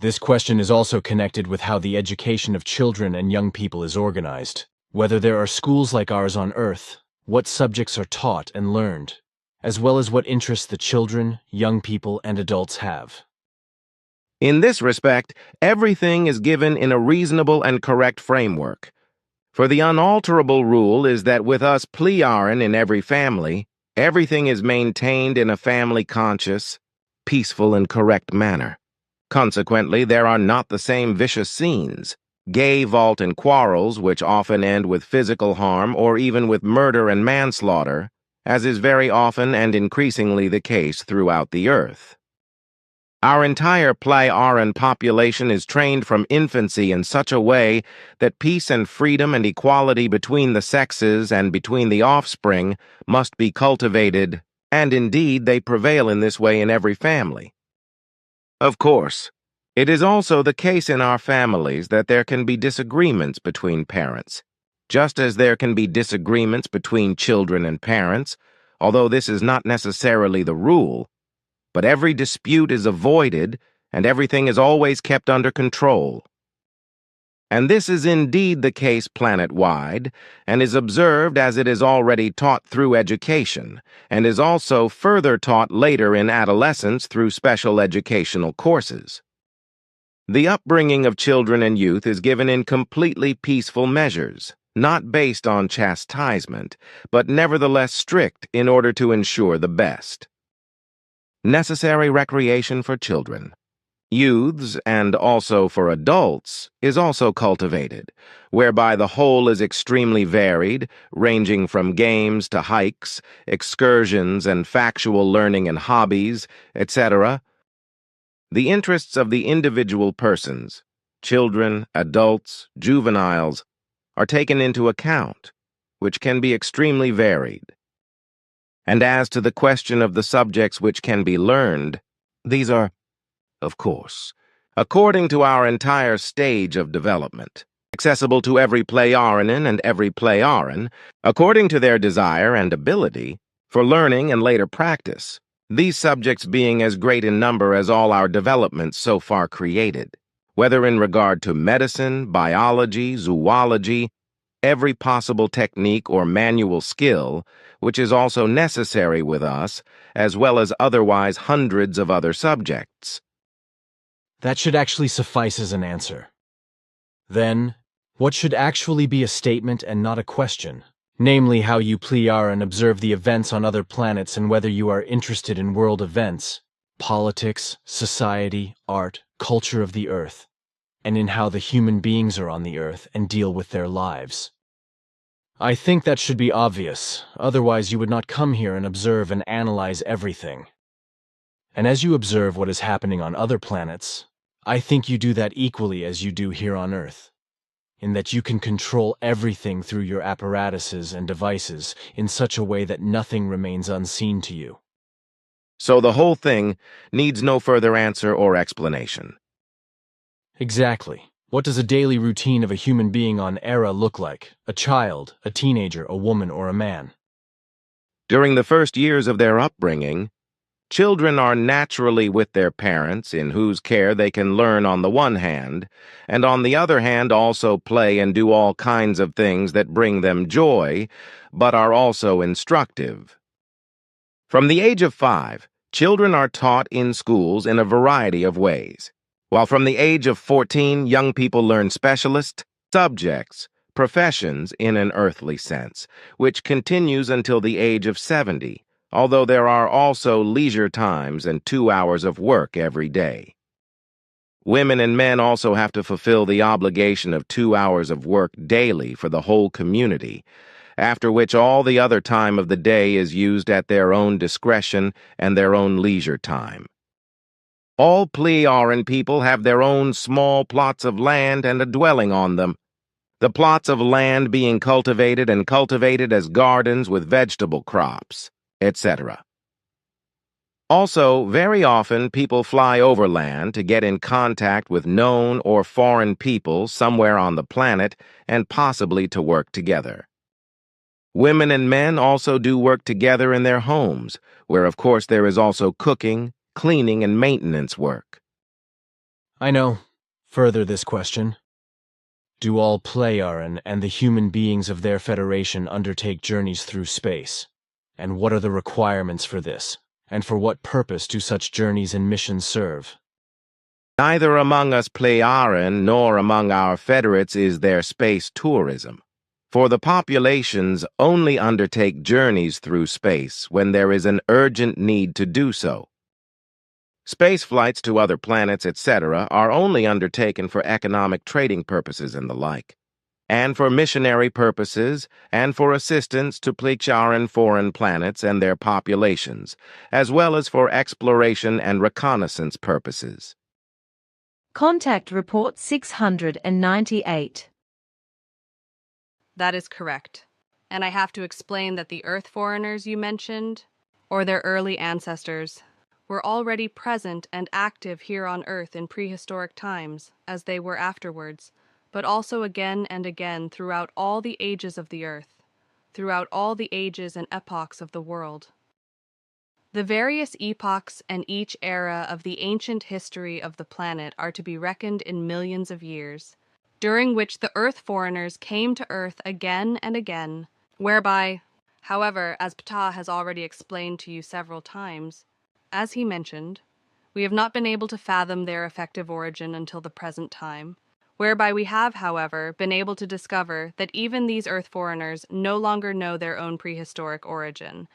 This question is also connected with how the education of children and young people is organized, whether there are schools like ours on Earth, what subjects are taught and learned, as well as what interests the children, young people, and adults have. In this respect, everything is given in a reasonable and correct framework. For the unalterable rule is that with us Pleiaren in every family, everything is maintained in a family-conscious, peaceful, and correct manner. Consequently, there are not the same vicious scenes, gay vault and quarrels which often end with physical harm or even with murder and manslaughter, as is very often and increasingly the case throughout the Earth. Our entire Plei-Aran population is trained from infancy in such a way that peace and freedom and equality between the sexes and between the offspring must be cultivated, and indeed they prevail in this way in every family. Of course, it is also the case in our families that there can be disagreements between parents, just as there can be disagreements between children and parents, although this is not necessarily the rule. But every dispute is avoided, and everything is always kept under control. And this is indeed the case planet-wide, and is observed as it is already taught through education, and is also further taught later in adolescence through special educational courses. The upbringing of children and youth is given in completely peaceful measures, not based on chastisement, but nevertheless strict in order to ensure the best. Necessary recreation for children, youths, and also for adults is also cultivated, whereby the whole is extremely varied, ranging from games to hikes, excursions and factual learning and hobbies, etc. The interests of the individual persons, children, adults, juveniles, are taken into account, which can be extremely varied. And as to the question of the subjects which can be learned, these are, of course, according to our entire stage of development, accessible to every Plei-Aranin and every Plei-Aran, according to their desire and ability, for learning and later practice, these subjects being as great in number as all our developments so far created, whether in regard to medicine, biology, zoology, every possible technique or manual skill, which is also necessary with us, as well as otherwise hundreds of other subjects. That should actually suffice as an answer. Then, what should actually be a statement and not a question? Namely, how you Plei-Aran observe the events on other planets and whether you are interested in world events, politics, society, art, culture of the Earth, and in how the human beings are on the Earth and deal with their lives. I think that should be obvious, otherwise you would not come here and observe and analyze everything. And as you observe what is happening on other planets, I think you do that equally as you do here on Earth, in that you can control everything through your apparatuses and devices in such a way that nothing remains unseen to you. So the whole thing needs no further answer or explanation. Exactly. What does a daily routine of a human being on Era look like? A child, a teenager, a woman, or a man? During the first years of their upbringing, children are naturally with their parents, in whose care they can learn on the one hand, and on the other hand also play and do all kinds of things that bring them joy, but are also instructive. From the age of 5, children are taught in schools in a variety of ways, while from the age of 14, young people learn specialist subjects, professions in an earthly sense, which continues until the age of 70, although there are also leisure times and 2 hours of work every day. Women and men also have to fulfill the obligation of 2 hours of work daily for the whole community, after which all the other time of the day is used at their own discretion and their own leisure time. All Plei-Aran people have their own small plots of land and a dwelling on them, the plots of land being cultivated as gardens with vegetable crops, etc. Also, very often people fly overland to get in contact with known or foreign people somewhere on the planet and possibly to work together. Women and men also do work together in their homes, where of course there is also cooking, cleaning, and maintenance work. I know. Further this question. Do all Plei-Aran and the human beings of their federation undertake journeys through space? And what are the requirements for this? And for what purpose do such journeys and missions serve? Neither among us Plei-Aran nor among our federates is there space tourism, for the populations only undertake journeys through space when there is an urgent need to do so. Space flights to other planets, etc., are only undertaken for economic trading purposes and the like. and for missionary purposes, and for assistance to Plecharan foreign planets and their populations, as well as for exploration and reconnaissance purposes. Contact Report 698. That is correct. And I have to explain that the Earth foreigners you mentioned, or their early ancestors, were already present and active here on Earth in prehistoric times, as they were afterwards, but also again and again throughout all the ages of the Earth, throughout all the ages and epochs of the world. The various epochs and each era of the ancient history of the planet are to be reckoned in millions of years, during which the Earth foreigners came to Earth again and again, whereby, however, as Ptah has already explained to you several times, as he mentioned, we have not been able to fathom their effective origin until the present time, whereby we have, however, been able to discover that even these Earth foreigners no longer know their own prehistoric origin.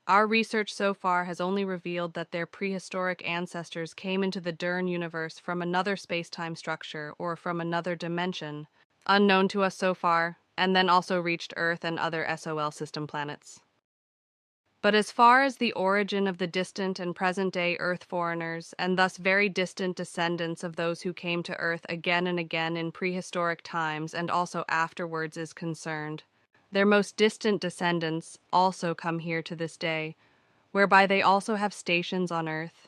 Our research so far has only revealed that their prehistoric ancestors came into the Dern universe from another space-time structure or from another dimension, unknown to us so far, and then also reached Earth and other SOL system planets. But as far as the origin of the distant and present-day Earth foreigners, and thus very distant descendants of those who came to Earth again and again in prehistoric times and also afterwards is concerned, their most distant descendants also come here to this day, whereby they also have stations on Earth.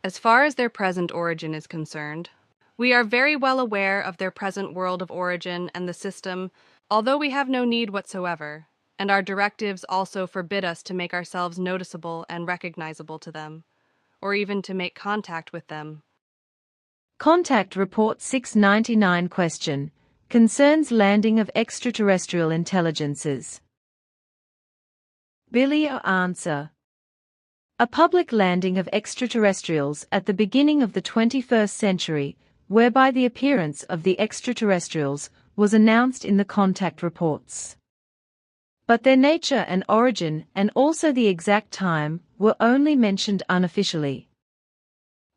As far as their present origin is concerned, we are very well aware of their present world of origin and the system, although we have no need whatsoever, and our directives also forbid us to make ourselves noticeable and recognizable to them, or even to make contact with them. Contact Report 699 question. Concerns landing of extraterrestrial intelligences. Billy answer. A public landing of extraterrestrials at the beginning of the 21st century, whereby the appearance of the extraterrestrials was announced in the contact reports. But their nature and origin and also the exact time were only mentioned unofficially.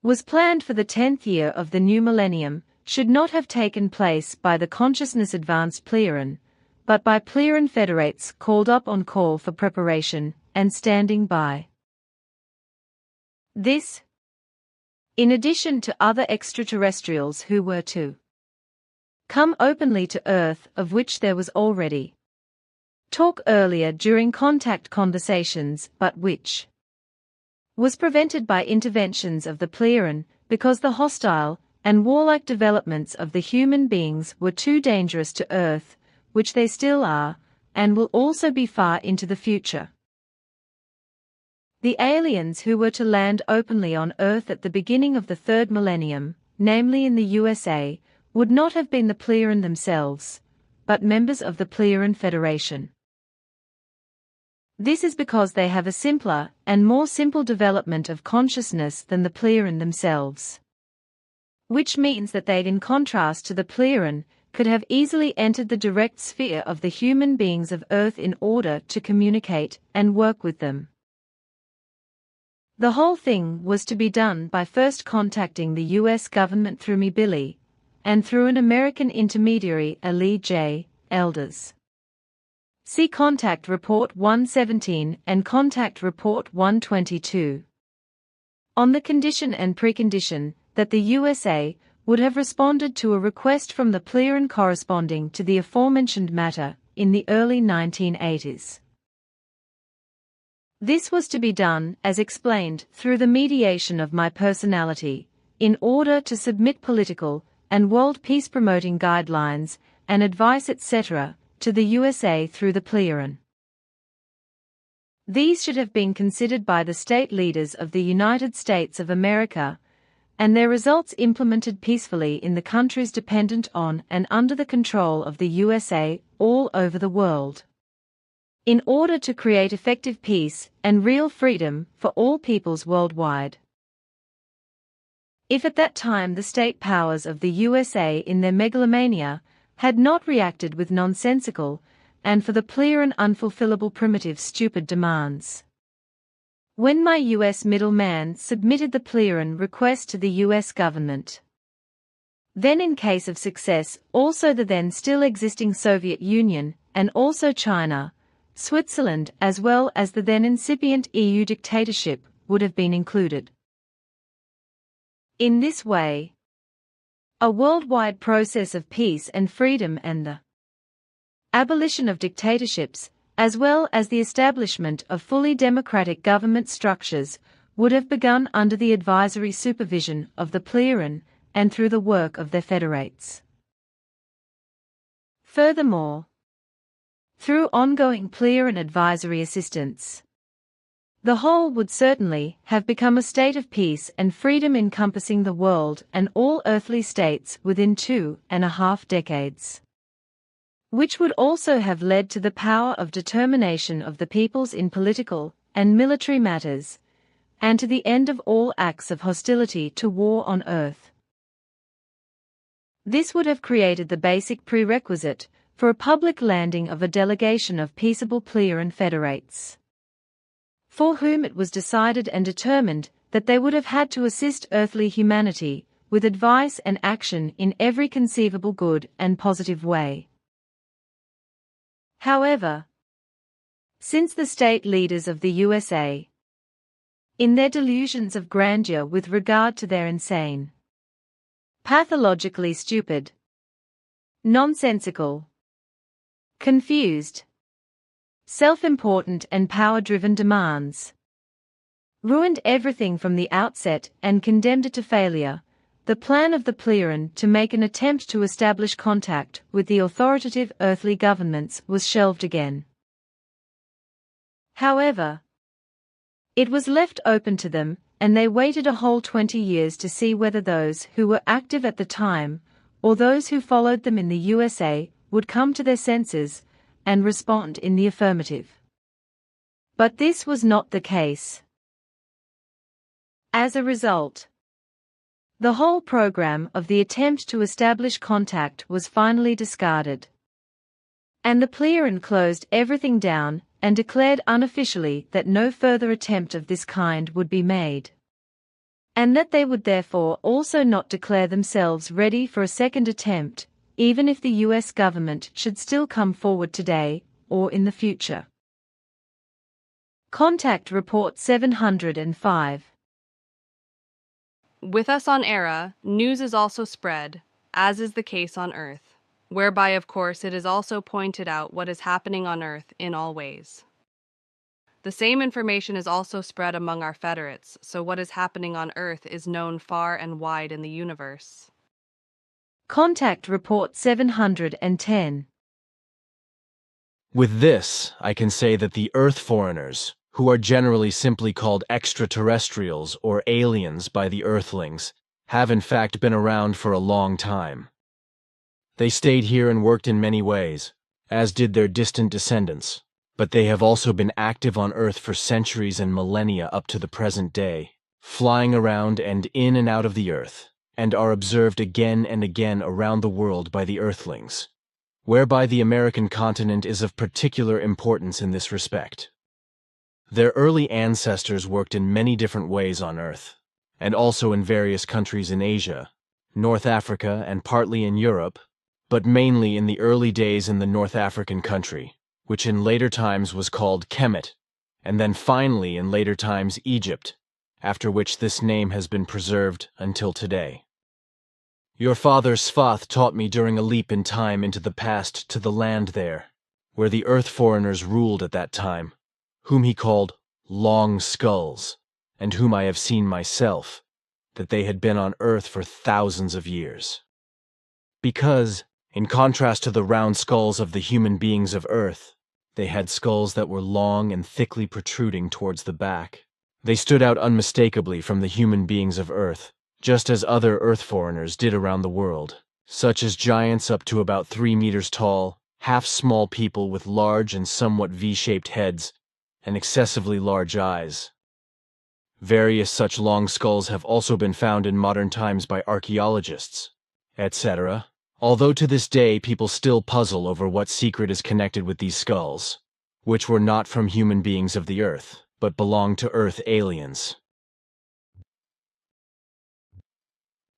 Was planned for the 10th year of the new millennium, should not have taken place by the consciousness advanced Plecharan, but by Plecharan federates called up on call for preparation and standing by. This, in addition to other extraterrestrials who were to come openly to Earth, of which there was already talk earlier during contact conversations, but which was prevented by interventions of the Plecharan because the hostile and warlike developments of the human beings were too dangerous to Earth, which they still are, and will also be far into the future. The aliens who were to land openly on Earth at the beginning of the third millennium, namely in the USA, would not have been the Plecharan themselves, but members of the Plecharan Federation. This is because they have a simpler and more simple development of consciousness than the Plecharan themselves. Which means that they, in contrast to the Plecharan, could have easily entered the direct sphere of the human beings of Earth in order to communicate and work with them. The whole thing was to be done by first contacting the U.S. government through me, Billy, and through an American intermediary, Ali J. Elders. See Contact Report 117 and Contact Report 122. On the condition and precondition that the USA would have responded to a request from the Plecharan corresponding to the aforementioned matter in the early 1980s. This was to be done, as explained, through the mediation of my personality, in order to submit political and world peace-promoting guidelines and advice etc. to the USA through the Plecharan. These should have been considered by the state leaders of the United States of America, and their results implemented peacefully in the countries dependent on and under the control of the USA all over the world, in order to create effective peace and real freedom for all peoples worldwide. If at that time the state powers of the USA in their megalomania had not reacted with nonsensical and for the Plecharan unfulfillable primitive stupid demands. When my U.S. middleman submitted the Plecharan request to the U.S. government, Then in case of success, also the then still existing Soviet Union, and also China, Switzerland as well as the then incipient EU dictatorship would have been included. In this way, a worldwide process of peace and freedom and the abolition of dictatorships, as well as the establishment of fully democratic government structures, would have begun under the advisory supervision of the Pleeren and through the work of their federates. Furthermore, through ongoing Pleeren advisory assistance, the whole would certainly have become a state of peace and freedom encompassing the world and all earthly states within 2.5 decades. Which would also have led to the power of determination of the peoples in political and military matters, and to the end of all acts of hostility to war on earth. This would have created the basic prerequisite for a public landing of a delegation of peaceable Pleeren federates, for whom it was decided and determined that they would have had to assist earthly humanity with advice and action in every conceivable good and positive way. However, since the state leaders of the USA, in their delusions of grandeur with regard to their insane, pathologically stupid, nonsensical, confused, self-important and power-driven demands, ruined everything from the outset and condemned it to failure, the plan of the Pleeren to make an attempt to establish contact with the authoritative earthly governments was shelved again. However, it was left open to them, and they waited a whole 20 years to see whether those who were active at the time, or those who followed them in the USA, would come to their senses and respond in the affirmative. But this was not the case. As a result, the whole program of the attempt to establish contact was finally discarded, and the Pleeren closed everything down and declared unofficially that no further attempt of this kind would be made, and that they would therefore also not declare themselves ready for a second attempt, even if the US government should still come forward today or in the future. Contact Report 705. With us on Era, news is also spread, as is the case on Earth, whereby of course it is also pointed out what is happening on Earth in all ways. The same information is also spread among our federates, so what is happening on Earth is known far and wide in the universe. Contact Report 710. With this, I can say that the Earth foreigners, who are generally simply called extraterrestrials or aliens by the Earthlings, have in fact been around for a long time. They stayed here and worked in many ways, as did their distant descendants, but they have also been active on Earth for centuries and millennia up to the present day, flying around and in and out of the Earth, and are observed again and again around the world by the Earthlings, whereby the American continent is of particular importance in this respect. Their early ancestors worked in many different ways on Earth, and also in various countries in Asia, North Africa, and partly in Europe, but mainly in the early days in the North African country, which in later times was called Kemet, and then finally in later times Egypt, after which this name has been preserved until today. Your father Svath taught me during a leap in time into the past to the land there, where the Earth foreigners ruled at that time, whom he called Long Skulls, and whom I have seen myself, that they had been on Earth for thousands of years. Because, in contrast to the round skulls of the human beings of Earth, they had skulls that were long and thickly protruding towards the back. They stood out unmistakably from the human beings of Earth, just as other Earth foreigners did around the world, such as giants up to about 3 meters tall, half-small people with large and somewhat V-shaped heads, and excessively large eyes. Various such long skulls have also been found in modern times by archaeologists, etc., although to this day people still puzzle over what secret is connected with these skulls, which were not from human beings of the Earth, but belonged to Earth aliens.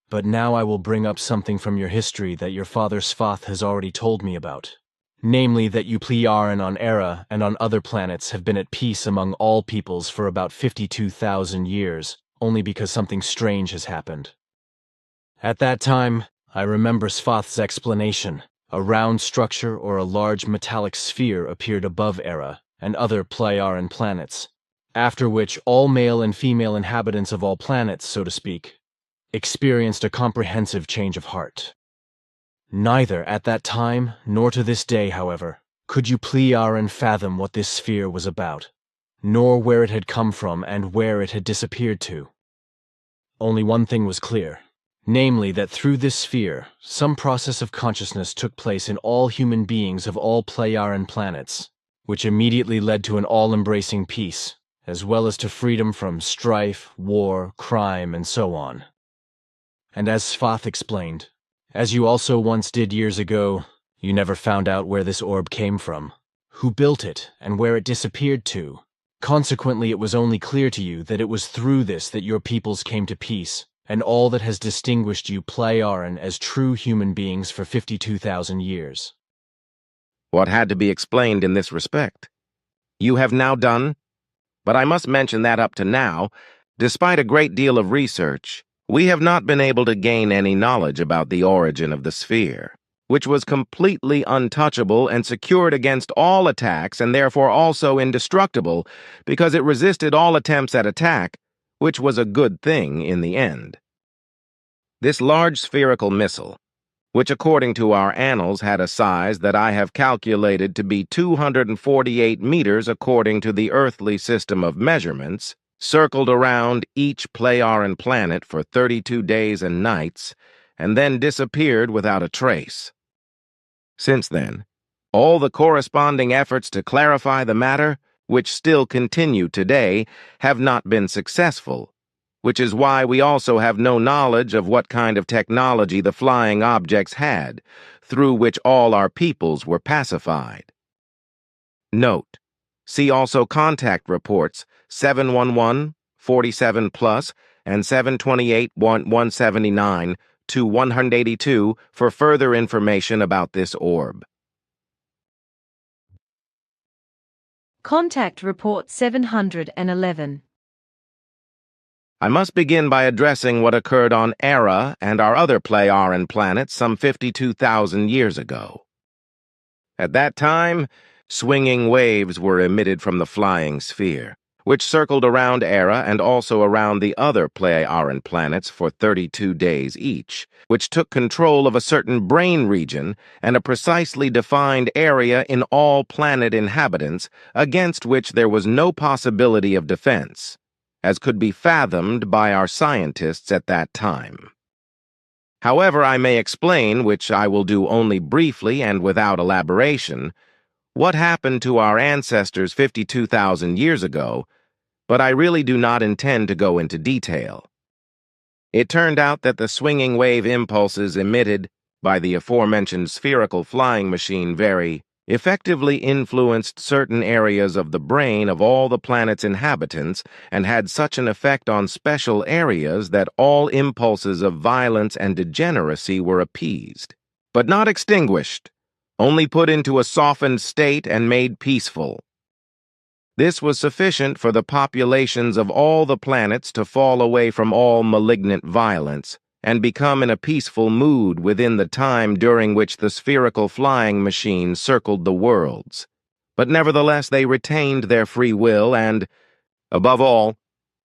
But now I will bring up something from your history that your father Svath has already told me about. Namely that you Plearen on Era and on other planets have been at peace among all peoples for about 52,000 years, only because something strange has happened. At that time, I remember Svath's explanation. A round structure or a large metallic sphere appeared above Era and other Plearen planets, after which all male and female inhabitants of all planets, so to speak, experienced a comprehensive change of heart. Neither at that time nor to this day, however, could you Plearen fathom what this sphere was about, nor where it had come from and where it had disappeared to. Only one thing was clear, namely that through this sphere, some process of consciousness took place in all human beings of all Plearen planets, which immediately led to an all-embracing peace, as well as to freedom from strife, war, crime, and so on. And as Svath explained, as you also once did years ago, you never found out where this orb came from, who built it, and where it disappeared to. Consequently, it was only clear to you that it was through this that your peoples came to peace, and all that has distinguished you Plearen as true human beings for 52,000 years. What had to be explained in this respect? You have now done, but I must mention that up to now, despite a great deal of research, we have not been able to gain any knowledge about the origin of the sphere, which was completely untouchable and secured against all attacks and therefore also indestructible because it resisted all attempts at attack, which was a good thing in the end. This large spherical missile, which according to our annals had a size that I have calculated to be 248 meters according to the earthly system of measurements, circled around each Plearen planet for 32 days and nights, and then disappeared without a trace. Since then, all the corresponding efforts to clarify the matter, which still continue today, have not been successful, which is why we also have no knowledge of what kind of technology the flying objects had, through which all our peoples were pacified. Note: see also contact reports 711, 47 plus, and 728, 179 to 182 for further information about this orb. Contact Report 711. I must begin by addressing what occurred on Era and our other Plearen planets some 52,000 years ago. At that time, swinging waves were emitted from the flying sphere, which circled around Era and also around the other Plearen planets for 32 days each, which took control of a certain brain region and a precisely defined area in all planet inhabitants against which there was no possibility of defense, as could be fathomed by our scientists at that time. However, I may explain, which I will do only briefly and without elaboration, what happened to our ancestors 52,000 years ago, but I really do not intend to go into detail. It turned out that the swinging wave impulses emitted by the aforementioned spherical flying machine very effectively influenced certain areas of the brain of all the planet's inhabitants and had such an effect on special areas that all impulses of violence and degeneracy were appeased, but not extinguished, only put into a softened state and made peaceful. This was sufficient for the populations of all the planets to fall away from all malignant violence and become in a peaceful mood within the time during which the spherical flying machine circled the worlds. But nevertheless they retained their free will and, above all,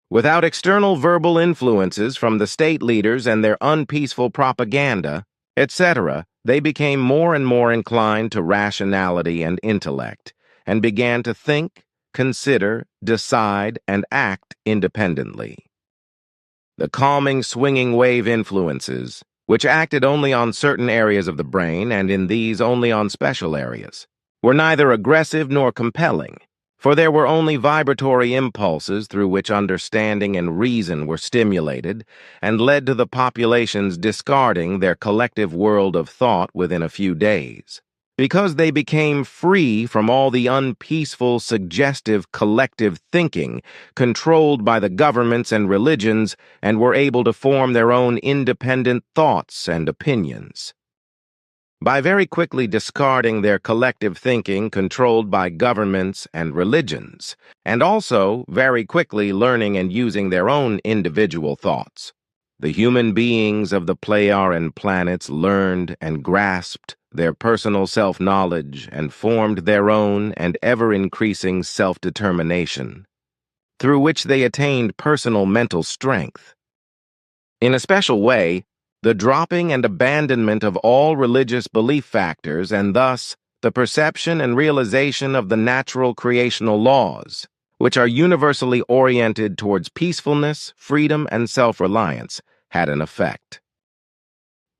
without external verbal influences from the state leaders and their unpeaceful propaganda, etc., they became more and more inclined to rationality and intellect, and began to think, consider, decide, and act independently. The calming, swinging wave influences, which acted only on certain areas of the brain and in these only on special areas, were neither aggressive nor compelling, for there were only vibratory impulses through which understanding and reason were stimulated and led to the populations discarding their collective world of thought within a few days, because they became free from all the unpeaceful, suggestive, collective thinking controlled by the governments and religions, and were able to form their own independent thoughts and opinions. By very quickly discarding their collective thinking controlled by governments and religions, and also very quickly learning and using their own individual thoughts, the human beings of the Pleiadian planets learned and grasped their personal self-knowledge and formed their own and ever-increasing self-determination, through which they attained personal mental strength. In a special way, the dropping and abandonment of all religious belief factors, and thus the perception and realization of the natural creational laws, which are universally oriented towards peacefulness, freedom, and self-reliance, had an effect.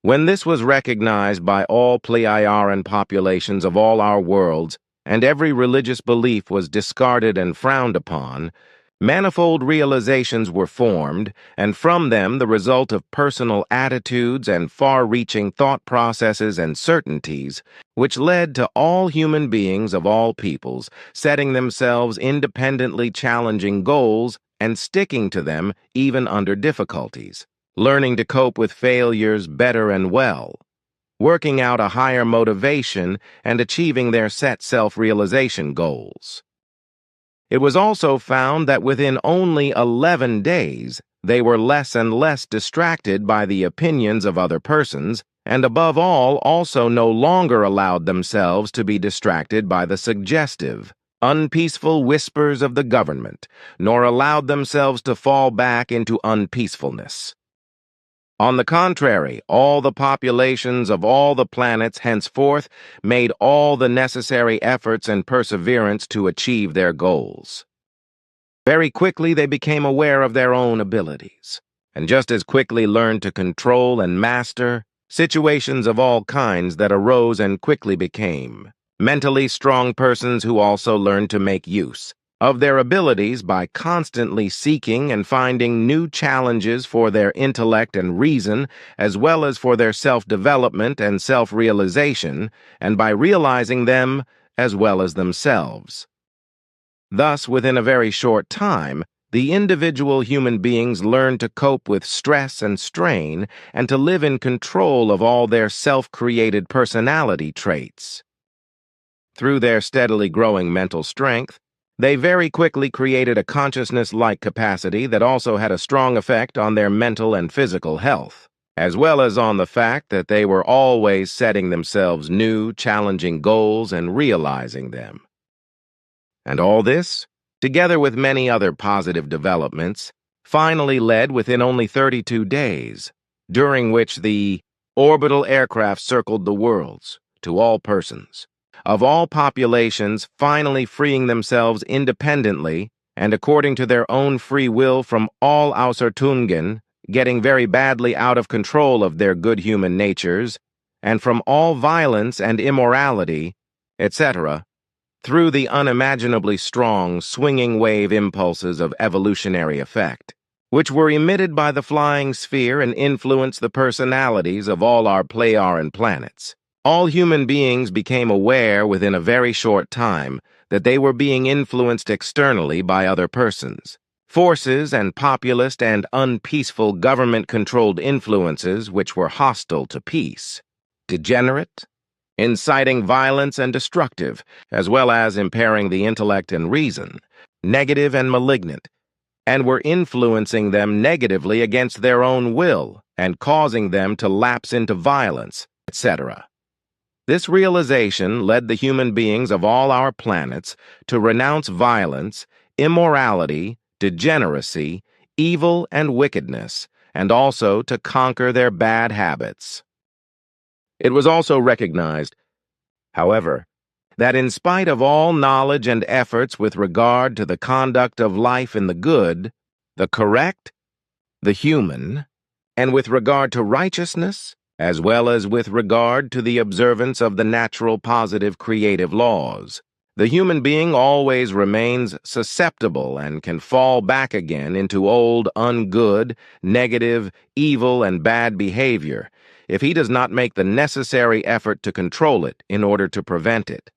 When this was recognized by all Pleiadian populations of all our worlds, and every religious belief was discarded and frowned upon, manifold realizations were formed, and from them the result of personal attitudes and far-reaching thought processes and certainties, which led to all human beings of all peoples setting themselves independently challenging goals and sticking to them even under difficulties, learning to cope with failures better and well, working out a higher motivation and achieving their set self-realization goals. It was also found that within only 11 days, they were less and less distracted by the opinions of other persons, and above all, also no longer allowed themselves to be distracted by the suggestive, unpeaceful whispers of the government, nor allowed themselves to fall back into unpeacefulness. On the contrary, all the populations of all the planets henceforth made all the necessary efforts and perseverance to achieve their goals. Very quickly they became aware of their own abilities, and just as quickly learned to control and master situations of all kinds that arose and quickly became mentally strong persons who also learned to make use of their abilities by constantly seeking and finding new challenges for their intellect and reason, as well as for their self-development and self-realization, and by realizing them as well as themselves. Thus, within a very short time, the individual human beings learned to cope with stress and strain and to live in control of all their self-created personality traits. Through their steadily growing mental strength, they very quickly created a consciousness-like capacity that also had a strong effect on their mental and physical health, as well as on the fact that they were always setting themselves new, challenging goals and realizing them. And all this, together with many other positive developments, finally led within only 32 days, during which the orbital aircraft circled the worlds, to all persons, of all populations finally freeing themselves independently and according to their own free will from all Ausertungen, getting very badly out of control of their good human natures, and from all violence and immorality, etc., through the unimaginably strong, swinging wave impulses of evolutionary effect, which were emitted by the flying sphere and influenced the personalities of all our Pleiadian planets. All human beings became aware within a very short time that they were being influenced externally by other persons, forces and populist and unpeaceful government-controlled influences which were hostile to peace, degenerate, inciting violence and destructive, as well as impairing the intellect and reason, negative and malignant, and were influencing them negatively against their own will and causing them to lapse into violence, etc. This realization led the human beings of all our planets to renounce violence, immorality, degeneracy, evil, and wickedness, and also to conquer their bad habits. It was also recognized, however, that in spite of all knowledge and efforts with regard to the conduct of life in the good, the correct, the human, and with regard to righteousness, as well as with regard to the observance of the natural positive creative laws, The human being always remains susceptible and can fall back again into old, ungood, negative, evil, and bad behavior if he does not make the necessary effort to control it in order to prevent it.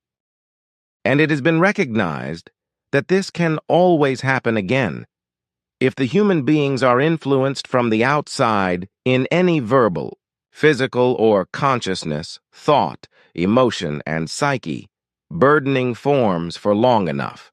And it has been recognized that this can always happen again if the human beings are influenced from the outside in any verbal, physical, or consciousness, thought, emotion, and psyche, burdening forms for long enough.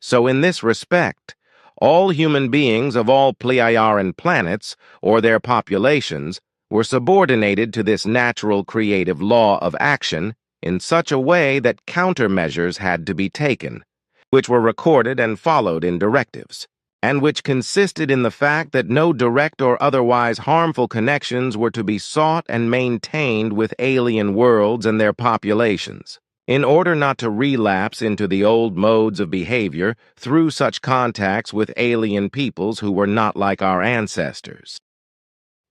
So in this respect, all human beings of all Pleiadian planets, or their populations, were subordinated to this natural creative law of action in such a way that countermeasures had to be taken, which were recorded and followed in directives, and which consisted in the fact that no direct or otherwise harmful connections were to be sought and maintained with alien worlds and their populations, in order not to relapse into the old modes of behavior through such contacts with alien peoples who were not like our ancestors.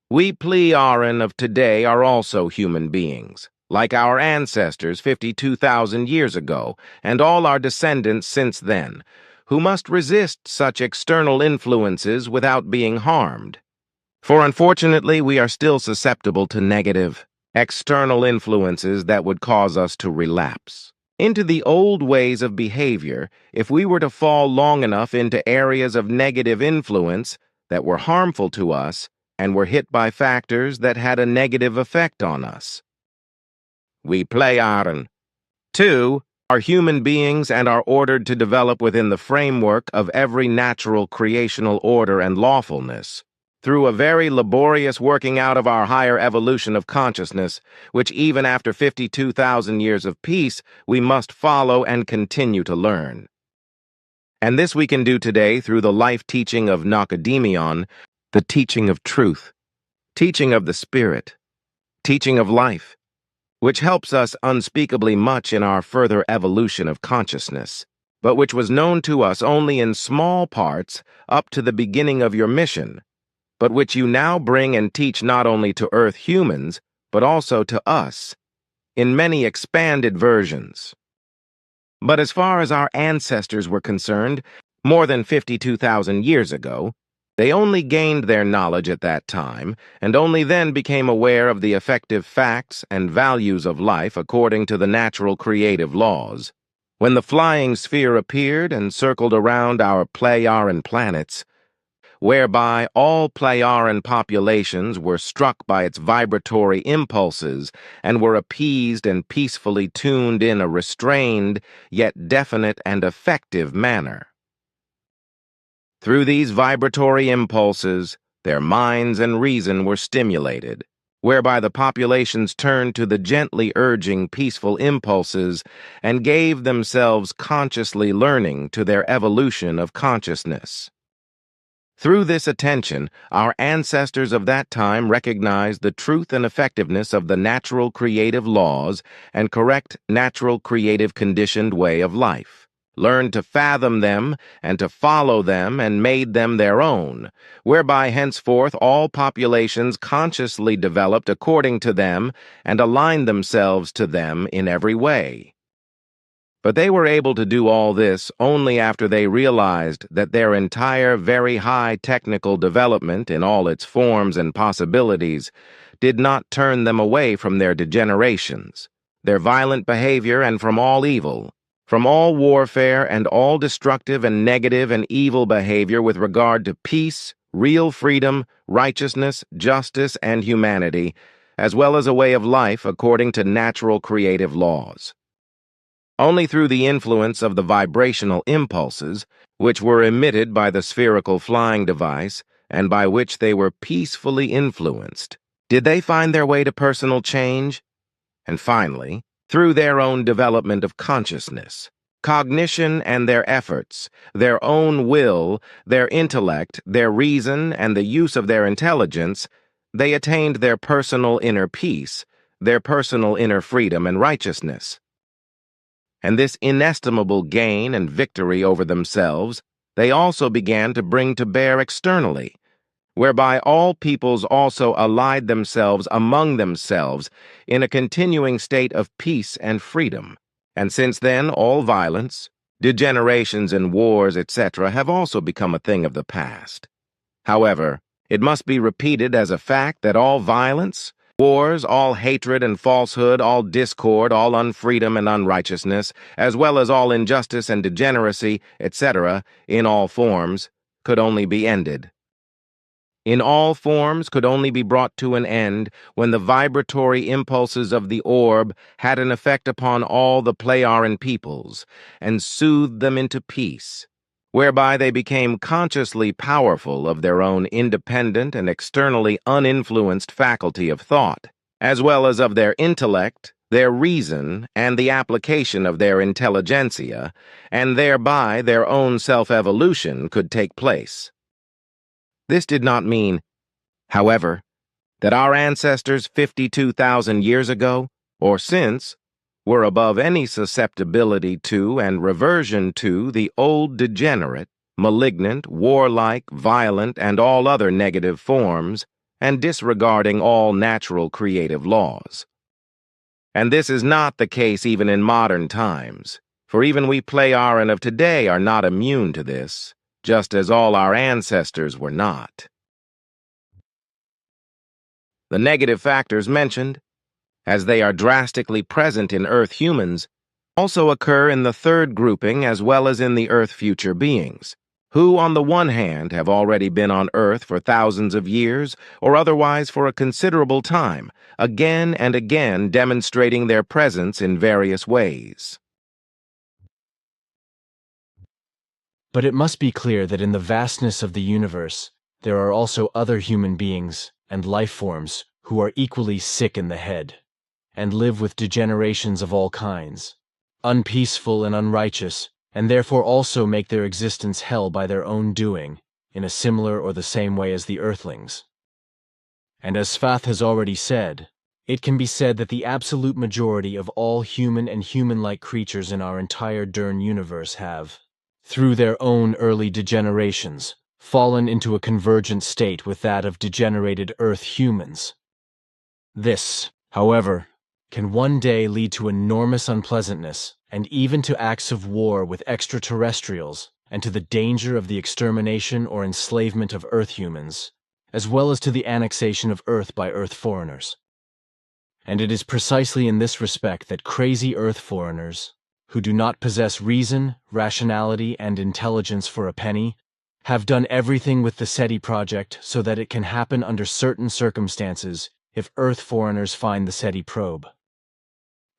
We Pleiadian of today are also human beings, like our ancestors 52,000 years ago, and all our descendants since then, who must resist such external influences without being harmed. For unfortunately, we are still susceptible to negative, external influences that would cause us to relapse into the old ways of behavior if we were to fall long enough into areas of negative influence that were harmful to us and were hit by factors that had a negative effect on us. We Pleiadian, too, are human beings and are ordered to develop within the framework of every natural creational order and lawfulness, through a very laborious working out of our higher evolution of consciousness, which even after 52,000 years of peace, we must follow and continue to learn. And this we can do today through the life teaching of Nakademion, the teaching of truth, teaching of the spirit, teaching of life, which helps us unspeakably much in our further evolution of consciousness, but which was known to us only in small parts up to the beginning of your mission, but which you now bring and teach not only to Earth humans, but also to us, in many expanded versions. But as far as our ancestors were concerned, more than 52,000 years ago, they only gained their knowledge at that time, and only then became aware of the effective facts and values of life according to the natural creative laws. When the flying sphere appeared and circled around our Pleiadian planets, whereby all Pleiadian populations were struck by its vibratory impulses and were appeased and peacefully tuned in a restrained, yet definite and effective manner. Through these vibratory impulses, their minds and reason were stimulated, whereby the populations turned to the gently urging peaceful impulses and gave themselves consciously learning to their evolution of consciousness. Through this attention, our ancestors of that time recognized the truth and effectiveness of the natural creative laws and correct natural creative conditioned way of life, learned to fathom them and to follow them and made them their own, whereby henceforth all populations consciously developed according to them and aligned themselves to them in every way. But they were able to do all this only after they realized that their entire very high technical development in all its forms and possibilities did not turn them away from their degenerations, their violent behavior, and from all evil, from all warfare and all destructive and negative and evil behavior with regard to peace, real freedom, righteousness, justice, and humanity, as well as a way of life according to natural creative laws. Only through the influence of the vibrational impulses, which were emitted by the spherical flying device and by which they were peacefully influenced, did they find their way to personal change. And finally, through their own development of consciousness, cognition, and their efforts, their own will, their intellect, their reason, and the use of their intelligence, they attained their personal inner peace, their personal inner freedom and righteousness. And this inestimable gain and victory over themselves they also began to bring to bear externally, whereby all peoples also allied themselves among themselves in a continuing state of peace and freedom, And since then, all violence, degenerations and wars, etc., have also become a thing of the past. However, it must be repeated as a fact that all violence, wars, all hatred and falsehood, all discord, all unfreedom and unrighteousness, as well as all injustice and degeneracy, etc., in all forms, could only be ended. In all forms could only be brought to an end when the vibratory impulses of the orb had an effect upon all the Pleiaren peoples and soothed them into peace, whereby they became consciously powerful of their own independent and externally uninfluenced faculty of thought, as well as of their intellect, their reason, and the application of their intelligentsia, and thereby their own self-evolution could take place. This did not mean, however, that our ancestors 52,000 years ago, or since, were above any susceptibility to and reversion to the old degenerate, malignant, warlike, violent, and all other negative forms, and disregarding all natural creative laws. And this is not the case even in modern times, for even we Pleiaren of today are not immune to this, just as all our ancestors were not. The negative factors mentioned, as they are drastically present in Earth humans, also occur in the third grouping as well as in the Earth future beings, who on the one hand have already been on Earth for thousands of years or otherwise for a considerable time, again and again demonstrating their presence in various ways. But it must be clear that in the vastness of the universe, there are also other human beings and life forms who are equally sick in the head, and live with degenerations of all kinds, unpeaceful and unrighteous, and therefore also make their existence hell by their own doing, in a similar or the same way as the Earthlings. And as Svath has already said, it can be said that the absolute majority of all human and human-like creatures in our entire Dern universe have, through their own early degenerations, fallen into a convergent state with that of degenerated Earth humans. This, however, can one day lead to enormous unpleasantness and even to acts of war with extraterrestrials and to the danger of the extermination or enslavement of Earth humans, as well as to the annexation of Earth by Earth foreigners. And it is precisely in this respect that crazy Earth foreigners, who do not possess reason, rationality, and intelligence for a penny, have done everything with the SETI project so that it can happen under certain circumstances if Earth foreigners find the SETI probe.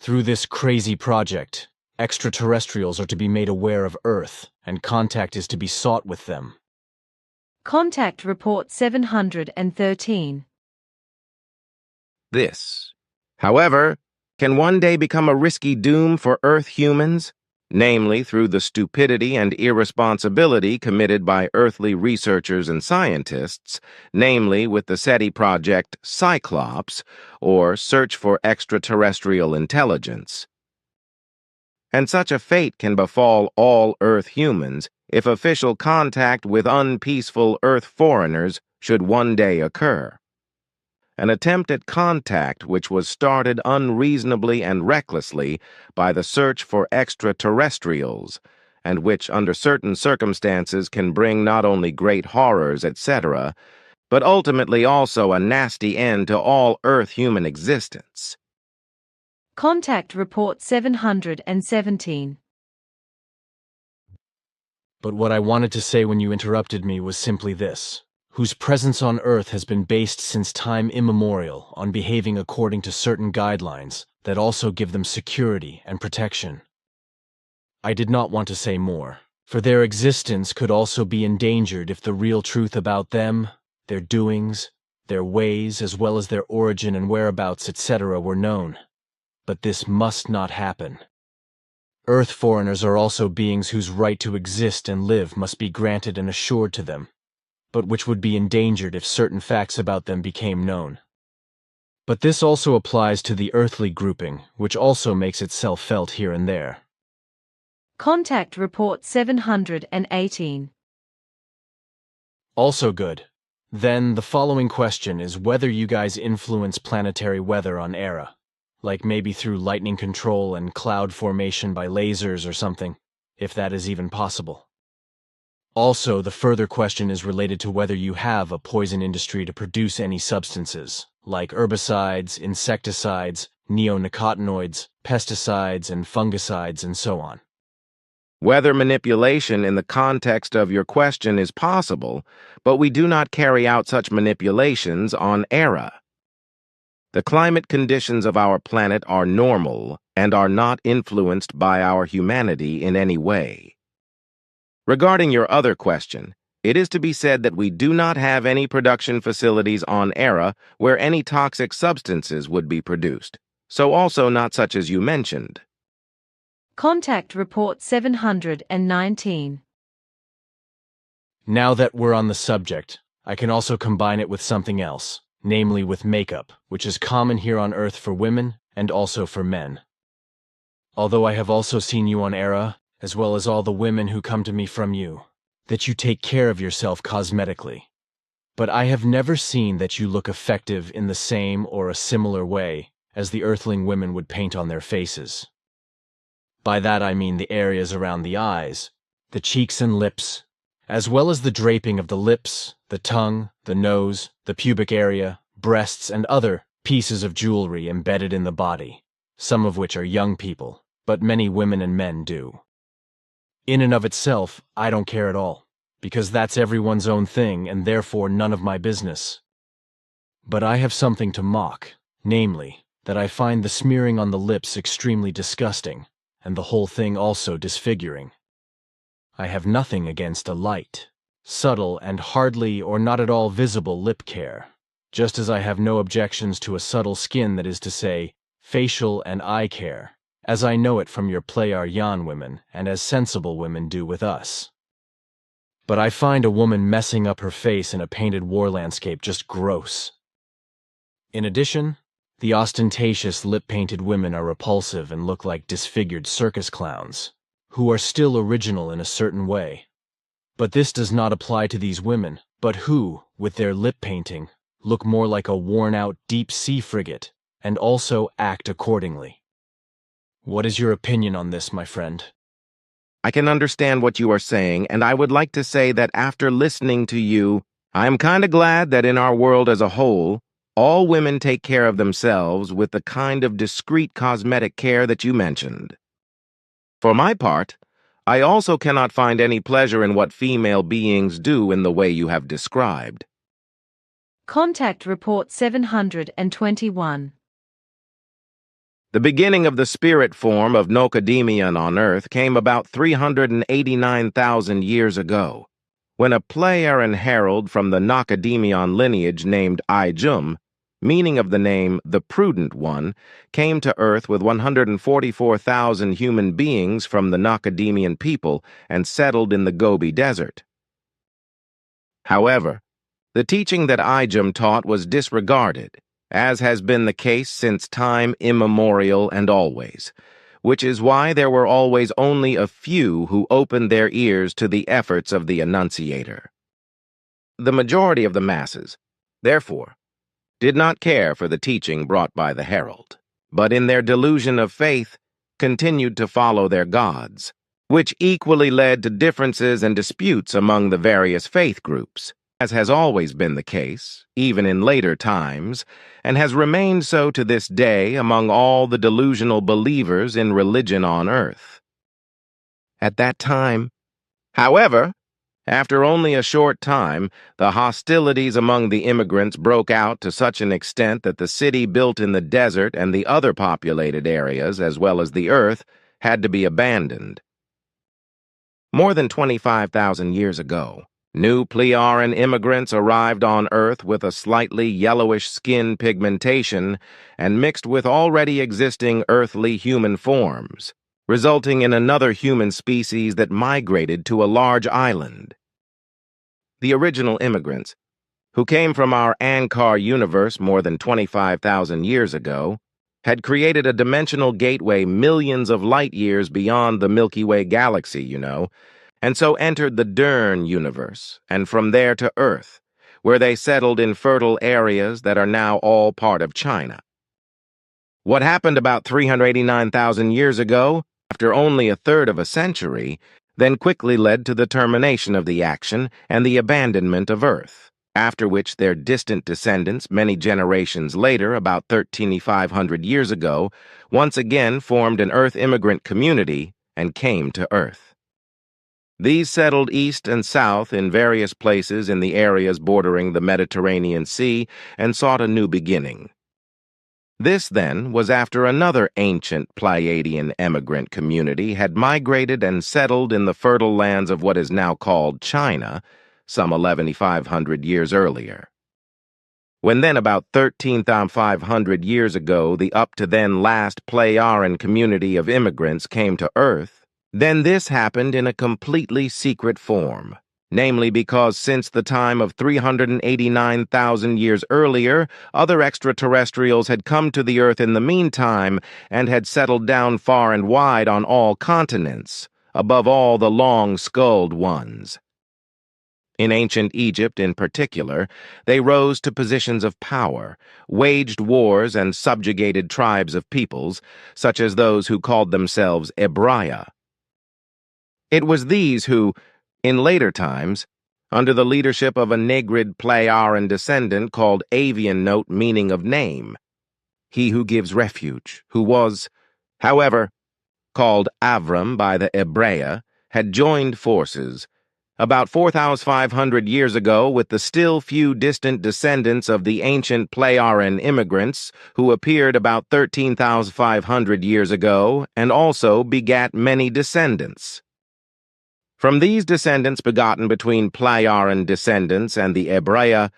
Through this crazy project, extraterrestrials are to be made aware of Earth, and contact is to be sought with them. Contact Report 713. This, however, can one day become a risky doom for Earth humans, namely through the stupidity and irresponsibility committed by earthly researchers and scientists, namely with the SETI project Cyclops, or Search for Extraterrestrial Intelligence. And such a fate can befall all Earth humans if official contact with unpeaceful Earth foreigners should one day occur. An attempt at contact which was started unreasonably and recklessly by the search for extraterrestrials, and which under certain circumstances can bring not only great horrors, etc., but ultimately also a nasty end to all Earth human existence. Contact Report 717. But what I wanted to say when you interrupted me was simply this: whose presence on Earth has been based since time immemorial on behaving according to certain guidelines that also give them security and protection. I did not want to say more, for their existence could also be endangered if the real truth about them, their doings, their ways, as well as their origin and whereabouts, etc., were known. But this must not happen. Earth foreigners are also beings whose right to exist and live must be granted and assured to them, but which would be endangered if certain facts about them became known. But this also applies to the earthly grouping, which also makes itself felt here and there. Contact Report 718. Also good. Then the following question is whether you guys influence planetary weather on Era. like maybe through lightning control and cloud formation by lasers or something, if that is even possible. Also, the further question is related to whether you have a poison industry to produce any substances, like herbicides, insecticides, neonicotinoids, pesticides, and fungicides, and so on. Weather manipulation in the context of your question is possible, but we do not carry out such manipulations on Era. The climate conditions of our planet are normal and are not influenced by our humanity in any way. Regarding your other question, it is to be said that we do not have any production facilities on Era where any toxic substances would be produced, so also not such as you mentioned. Contact Report 719. Now that we're on the subject, I can also combine it with something else, namely with makeup, which is common here on Earth for women and also for men. Although I have also seen you on Era, as well as all the women who come to me from you, that you take care of yourself cosmetically. But I have never seen that you look effective in the same or a similar way as the Earthling women would paint on their faces. By that I mean the areas around the eyes, the cheeks and lips, as well as the draping of the lips, the tongue, the nose, the pubic area, breasts, and other pieces of jewelry embedded in the body, some of which are young people, but many women and men do. In and of itself, I don't care at all, because that's everyone's own thing and therefore none of my business. But I have something to mock, namely, that I find the smearing on the lips extremely disgusting, and the whole thing also disfiguring. I have nothing against a light, subtle, and hardly or not at all visible lip care, just as I have no objections to a subtle skin, that is to say, facial and eye care, as I know it from your Pleyar-Yan women and as sensible women do with us. But I find a woman messing up her face in a painted war landscape just gross. In addition, the ostentatious lip-painted women are repulsive and look like disfigured circus clowns, who are still original in a certain way. But this does not apply to these women, but who, with their lip painting, look more like a worn-out deep-sea frigate, and also act accordingly. What is your opinion on this, my friend? I can understand what you are saying, and I would like to say that after listening to you, I am kind of glad that in our world as a whole, all women take care of themselves with the kind of discreet cosmetic care that you mentioned. For my part, I also cannot find any pleasure in what female beings do in the way you have described. Contact Report 721. The beginning of the spirit form of Nocademion on Earth came about 389,000 years ago, when a Pleyaren herald from the Nocademion lineage named Ijum, meaning of the name the Prudent One, came to Earth with 144,000 human beings from the Nocademian people and settled in the Gobi Desert. However, the teaching that Ijum taught was disregarded, as has been the case since time immemorial and always, which is why there were always only a few who opened their ears to the efforts of the Annunciator. The majority of the masses, therefore, did not care for the teaching brought by the herald, but in their delusion of faith continued to follow their gods, which equally led to differences and disputes among the various faith groups, as has always been the case, even in later times, and has remained so to this day among all the delusional believers in religion on Earth. At that time, however, after only a short time, the hostilities among the immigrants broke out to such an extent that the city built in the desert and the other populated areas, as well as the Earth, had to be abandoned. More than 25,000 years ago, new Pleyaren immigrants arrived on Earth with a slightly yellowish skin pigmentation and mixed with already existing earthly human forms, resulting in another human species that migrated to a large island. The original immigrants, who came from our Ankar universe more than 25,000 years ago, had created a dimensional gateway millions of light years beyond the Milky Way galaxy, and so entered the Dern universe, and from there to Earth, where they settled in fertile areas that are now all part of China. What happened about 389,000 years ago, after only a third of a century, then quickly led to the termination of the action and the abandonment of Earth, after which their distant descendants many generations later, about 13,500 years ago, once again formed an Earth immigrant community and came to Earth. These settled east and south in various places in the areas bordering the Mediterranean Sea and sought a new beginning. This, then, was after another ancient Pleiadian emigrant community had migrated and settled in the fertile lands of what is now called China, some 11,500 years earlier. When then about 13,500 years ago the up-to-then last Pleiadian community of immigrants came to Earth, then this happened in a completely secret form. Namely because since the time of 389,000 years earlier, other extraterrestrials had come to the Earth in the meantime and had settled down far and wide on all continents, above all the long-skulled ones. In ancient Egypt in particular, they rose to positions of power, waged wars and subjugated tribes of peoples, such as those who called themselves Ebria. It was these who, in later times, under the leadership of a Negrid Pleiadian descendant called Avian, note meaning of name, he who gives refuge, who was, however, called Avram by the Ebrea, had joined forces, about 4,500 years ago with the still few distant descendants of the ancient Pleiadian immigrants who appeared about 13,500 years ago and also begat many descendants. From these descendants begotten between Pleiadian descendants and the Ebrea,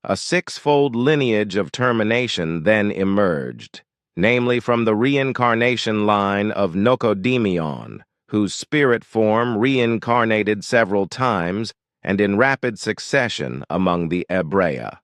a sixfold lineage of termination then emerged, namely from the reincarnation line of Nocodemion, whose spirit form reincarnated several times and in rapid succession among the Ebrea.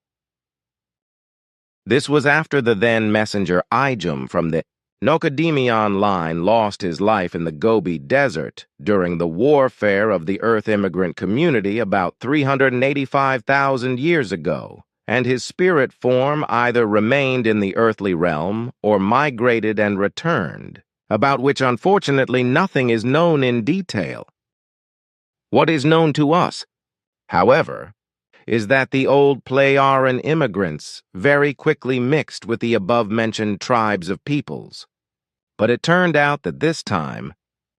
This was after the then messenger Ijum from the Nocodemion line lost his life in the Gobi Desert during the warfare of the Earth immigrant community about 385,000 years ago, and his spirit form either remained in the earthly realm or migrated and returned, about which unfortunately nothing is known in detail. What is known to us, however, is that the old Pleiadian immigrants very quickly mixed with the above-mentioned tribes of peoples. But it turned out that this time,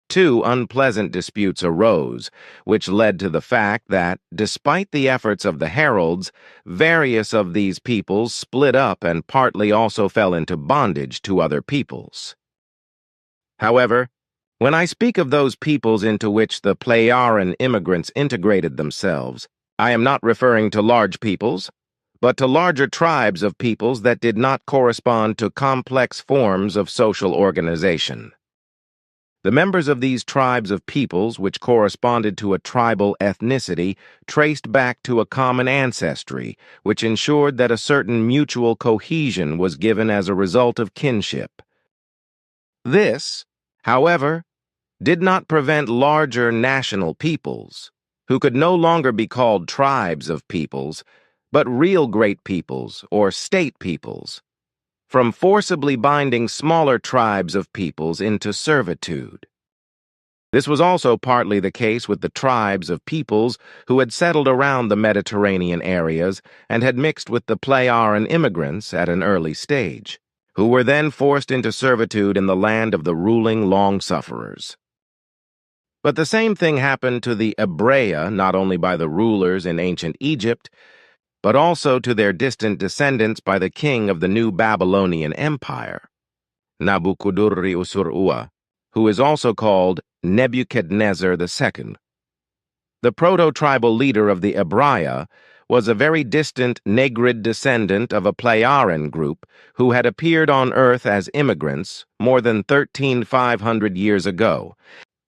two unpleasant disputes arose, which led to the fact that, despite the efforts of the heralds, various of these peoples split up and partly also fell into bondage to other peoples. However, when I speak of those peoples into which the Pleiadian immigrants integrated themselves, I am not referring to large peoples, but to larger tribes of peoples that did not correspond to complex forms of social organization. The members of these tribes of peoples, which corresponded to a tribal ethnicity, traced back to a common ancestry, which ensured that a certain mutual cohesion was given as a result of kinship. This, however, did not prevent larger national peoples, who could no longer be called tribes of peoples, but real great peoples or state peoples, from forcibly binding smaller tribes of peoples into servitude. This was also partly the case with the tribes of peoples who had settled around the Mediterranean areas and had mixed with the Pleiadian immigrants at an early stage, who were then forced into servitude in the land of the ruling long-sufferers. But the same thing happened to the Ebrea not only by the rulers in ancient Egypt, but also to their distant descendants by the king of the new Babylonian Empire, Nabuchodonosor, who is also called Nebuchadnezzar II. The proto-tribal leader of the Ebrea was a very distant Negrid descendant of a Pleiadian group who had appeared on Earth as immigrants more than 13,500 years ago,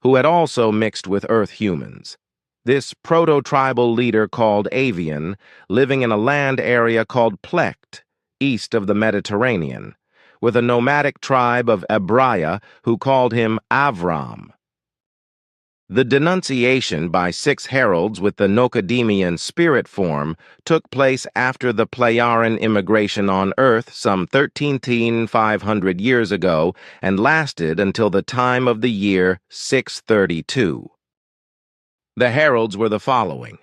who had also mixed with Earth humans. This proto-tribal leader called Avian, living in a land area called Plect, east of the Mediterranean, with a nomadic tribe of Ebria who called him Avram. The denunciation by 6 heralds with the Nocademian spirit form took place after the Pleiaren immigration on Earth some 13,500 years ago and lasted until the time of the year 632. The heralds were the following: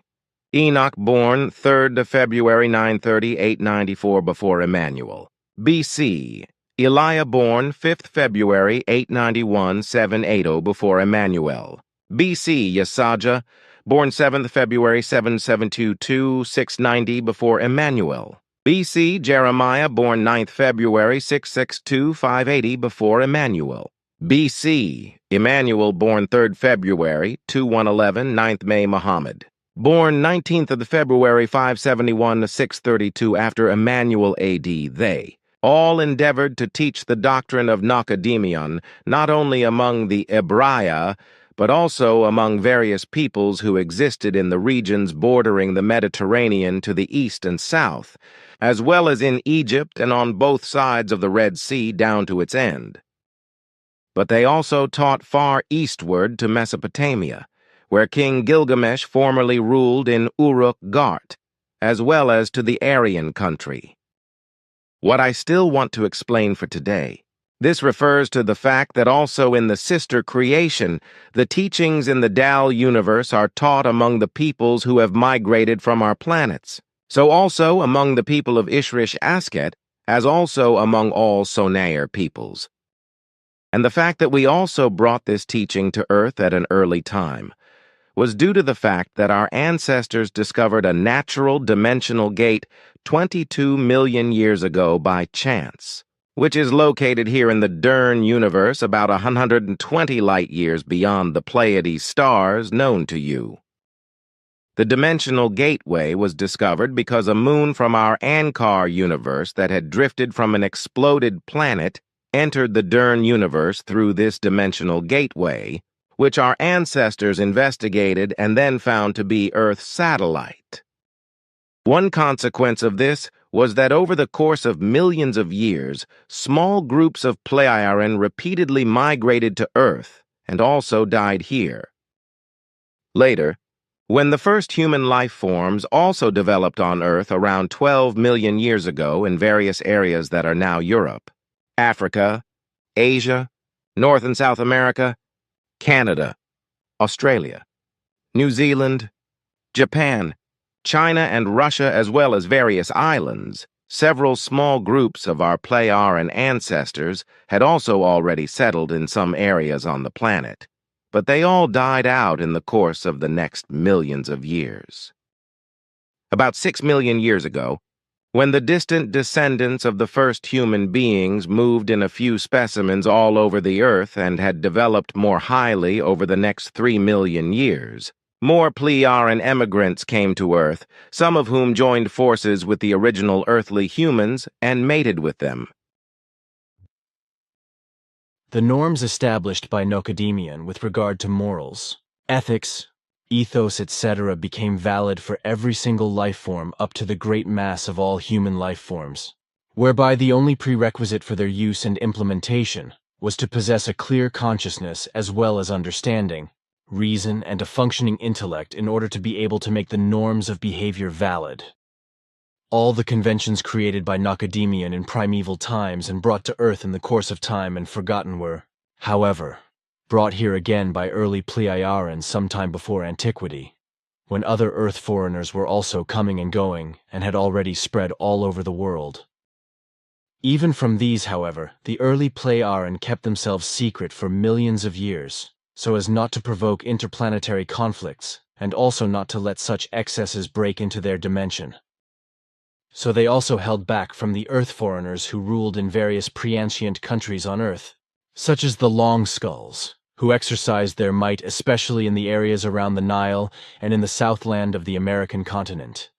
Enoch, born 3rd of February 930, 894 before Emmanuel. BC. Eliah, born 5th February 891, 780 before Emmanuel. BC. Yasaja, born 7th February 772, 690 before Emmanuel. BC. Jeremiah, born 9th February 662, 580 before Emmanuel. BC. Emmanuel, born 3rd February 2111, 9th May Muhammad. Born 19th of the February 571 to 632 after Emmanuel AD, they all endeavored to teach the doctrine of Nocademion not only among the Ebraia, but also among various peoples who existed in the regions bordering the Mediterranean to the east and south, as well as in Egypt and on both sides of the Red Sea down to its end. But they also taught far eastward to Mesopotamia, where King Gilgamesh formerly ruled in Uruk-Gart, as well as to the Aryan country. What I still want to explain for today, this refers to the fact that also in the sister creation, the teachings in the Dal universe are taught among the peoples who have migrated from our planets, so also among the people of Ishrish-Asket, as also among all Sonair peoples. And the fact that we also brought this teaching to Earth at an early time was due to the fact that our ancestors discovered a natural dimensional gate 22 million years ago by chance, which is located here in the Dern universe about 120 light-years beyond the Pleiades stars known to you. The dimensional gateway was discovered because a moon from our Ankar universe that had drifted from an exploded planet entered the Dern universe through this dimensional gateway, which our ancestors investigated and then found to be Earth's satellite. One consequence of this was that over the course of millions of years, small groups of Pleiaren repeatedly migrated to Earth and also died here. Later, when the first human life forms also developed on Earth around 12 million years ago in various areas that are now Europe, Africa, Asia, North and South America, Canada, Australia, New Zealand, Japan, China and Russia, as well as various islands, several small groups of our Pleiaren ancestors had also already settled in some areas on the planet, but they all died out in the course of the next millions of years. About 6 million years ago, when the distant descendants of the first human beings moved in a few specimens all over the Earth and had developed more highly over the next 3 million years, more Pleiaren emigrants came to Earth, some of whom joined forces with the original earthly humans and mated with them. The norms established by Nocademion with regard to morals, ethics, ethos, etc. became valid for every single life form up to the great mass of all human life forms, whereby the only prerequisite for their use and implementation was to possess a clear consciousness as well as understanding, reason, and a functioning intellect in order to be able to make the norms of behavior valid. All the conventions created by Nocademion in primeval times and brought to Earth in the course of time and forgotten were, however, brought here again by early Pleiaren sometime before antiquity, when other Earth foreigners were also coming and going and had already spread all over the world. Even from these, however, the early Pleiaren kept themselves secret for millions of years, so as not to provoke interplanetary conflicts, and also not to let such excesses break into their dimension. So they also held back from the Earth foreigners who ruled in various pre-ancient countries on Earth, such as the Long Skulls, who exercised their might especially in the areas around the Nile and in the southland of the American continent.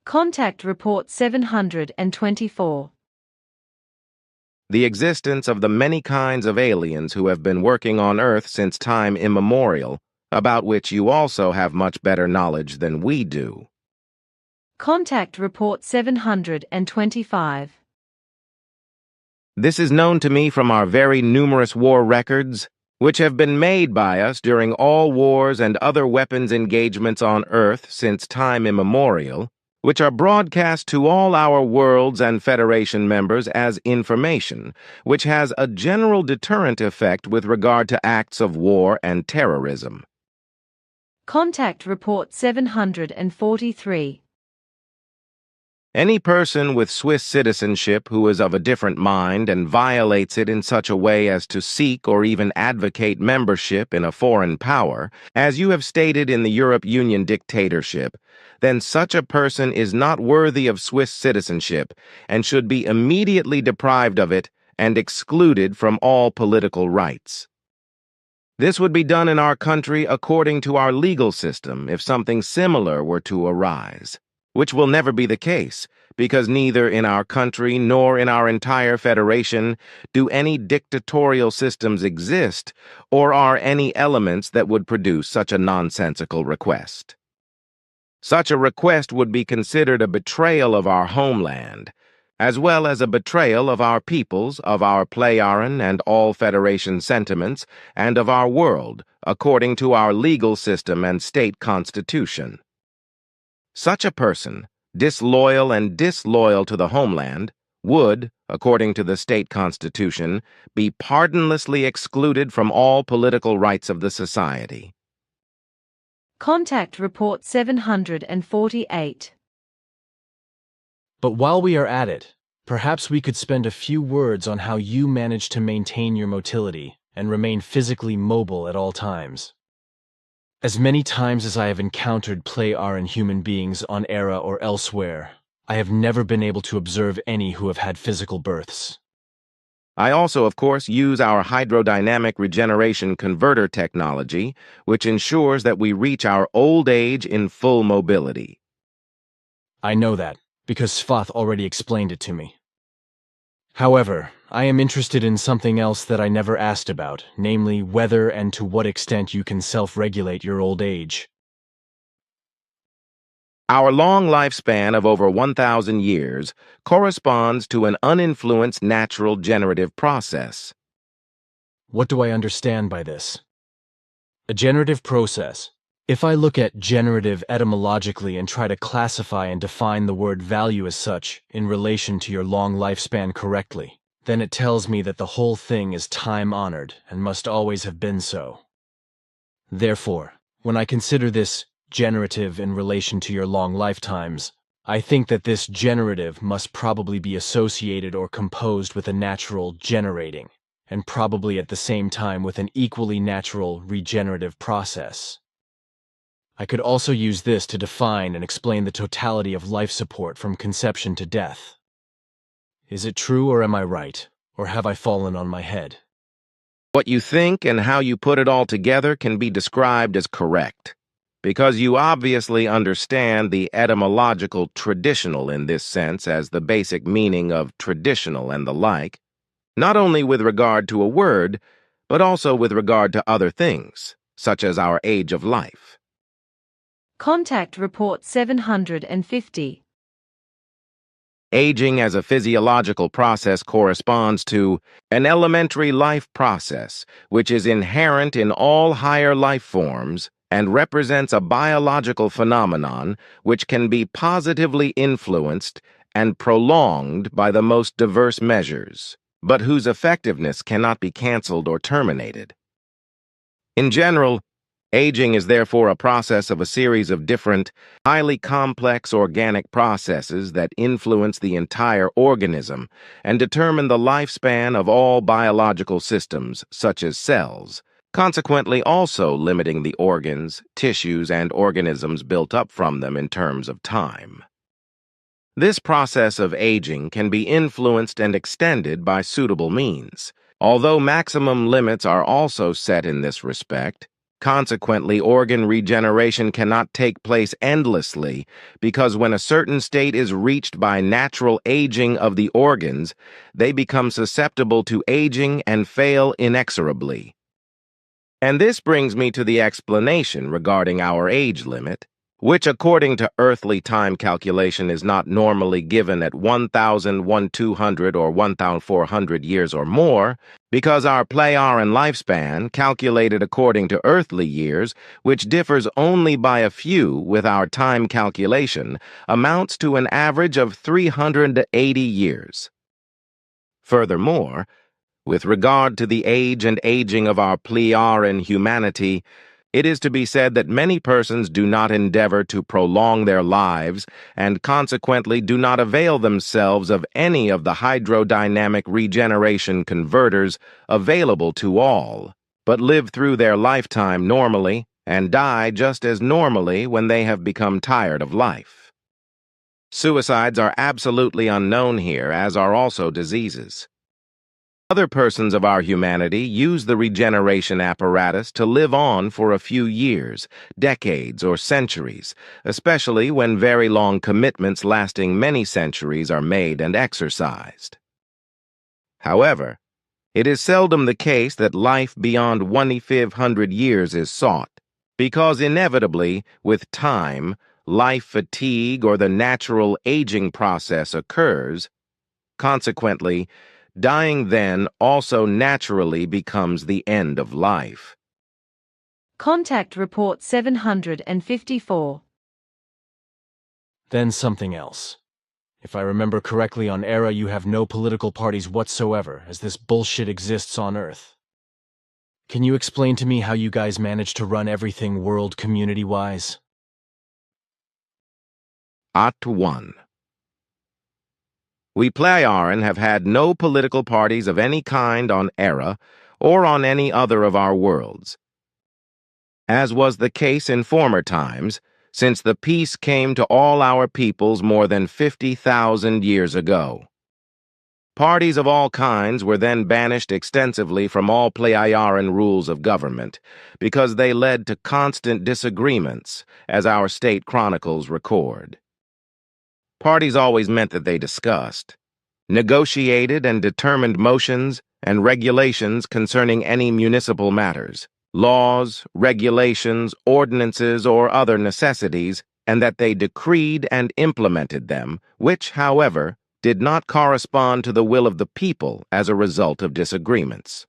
Contact Report 724. The existence of the many kinds of aliens who have been working on Earth since time immemorial, about which you also have much better knowledge than we do. Contact Report 725. This is known to me from our very numerous war records which have been made by us during all wars and other weapons engagements on Earth since time immemorial, which are broadcast to all our worlds and Federation members as information, which has a general deterrent effect with regard to acts of war and terrorism. Contact Report 743. Any person with Swiss citizenship who is of a different mind and violates it in such a way as to seek or even advocate membership in a foreign power, as you have stated in the Europe Union dictatorship, then such a person is not worthy of Swiss citizenship and should be immediately deprived of it and excluded from all political rights. This would be done in our country according to our legal system if something similar were to arise, which will never be the case, because neither in our country nor in our entire Federation do any dictatorial systems exist or are any elements that would produce such a nonsensical request. Such a request would be considered a betrayal of our homeland, as well as a betrayal of our peoples, of our Pleiaren and all Federation sentiments, and of our world, according to our legal system and state constitution. Such a person, disloyal and disloyal to the homeland, would, according to the state constitution, be pardonlessly excluded from all political rights of the society. Contact Report 748. But while we are at it, perhaps we could spend a few words on how you manage to maintain your motility and remain physically mobile at all times. As many times as I have encountered Pleiaren human beings on Era or elsewhere, I have never been able to observe any who have had physical births. I also, of course, use our hydrodynamic regeneration converter technology, which ensures that we reach our old age in full mobility. I know that, because Svath already explained it to me. However, I am interested in something else that I never asked about, namely whether and to what extent you can self-regulate your old age. Our long lifespan of over 1,000 years corresponds to an uninfluenced natural generative process. What do I understand by this? A generative process. If I look at generative etymologically and try to classify and define the word value as such in relation to your long lifespan correctly, then it tells me that the whole thing is time-honored and must always have been so. Therefore, when I consider this generative in relation to your long lifetimes, I think that this generative must probably be associated or composed with a natural generating, and probably at the same time with an equally natural regenerative process. I could also use this to define and explain the totality of life support from conception to death. Is it true, or am I right, or have I fallen on my head? What you think and how you put it all together can be described as correct, because you obviously understand the etymological traditional in this sense as the basic meaning of traditional and the like, not only with regard to a word, but also with regard to other things, such as our age of life. Contact Report 750. Aging as a physiological process corresponds to an elementary life process, which is inherent in all higher life forms and represents a biological phenomenon which can be positively influenced and prolonged by the most diverse measures, but whose effectiveness cannot be canceled or terminated. In general, aging is therefore a process of a series of different, highly complex organic processes that influence the entire organism and determine the lifespan of all biological systems, such as cells, consequently also limiting the organs, tissues, and organisms built up from them in terms of time. This process of aging can be influenced and extended by suitable means, although maximum limits are also set in this respect. Consequently, organ regeneration cannot take place endlessly because when a certain state is reached by natural aging of the organs, they become susceptible to aging and fail inexorably. And this brings me to the explanation regarding our age limit, which according to earthly time calculation is not normally given at 1,200 or 1,400 years or more, Because our Plejaren lifespan, calculated according to earthly years, which differs only by a few with our time calculation, amounts to an average of 380 years. Furthermore, with regard to the age and aging of our Plejaren humanity, it is to be said that many persons do not endeavor to prolong their lives and consequently do not avail themselves of any of the hydrodynamic regeneration converters available to all, but live through their lifetime normally and die just as normally when they have become tired of life. Suicides are absolutely unknown here, as are also diseases. Other persons of our humanity use the regeneration apparatus to live on for a few years, decades, or centuries, especially when very long commitments lasting many centuries are made and exercised. However, it is seldom the case that life beyond 1,500 years is sought, because inevitably, with time, life fatigue or the natural aging process occurs. Consequently, dying then also naturally becomes the end of life. Contact Report 754. Then something else. If I remember correctly, on Era you have no political parties whatsoever, as this bullshit exists on Earth. Can you explain to me how you guys manage to run everything world community-wise? Act 1. We Plejaren have had no political parties of any kind on Era or on any other of our worlds. As was the case in former times, since the peace came to all our peoples more than 50,000 years ago. Parties of all kinds were then banished extensively from all Plejaren rules of government, because they led to constant disagreements, as our state chronicles record. Parties always meant that they discussed, negotiated and determined motions and regulations concerning any municipal matters, laws, regulations, ordinances, or other necessities, and that they decreed and implemented them, which, however, did not correspond to the will of the people as a result of disagreements.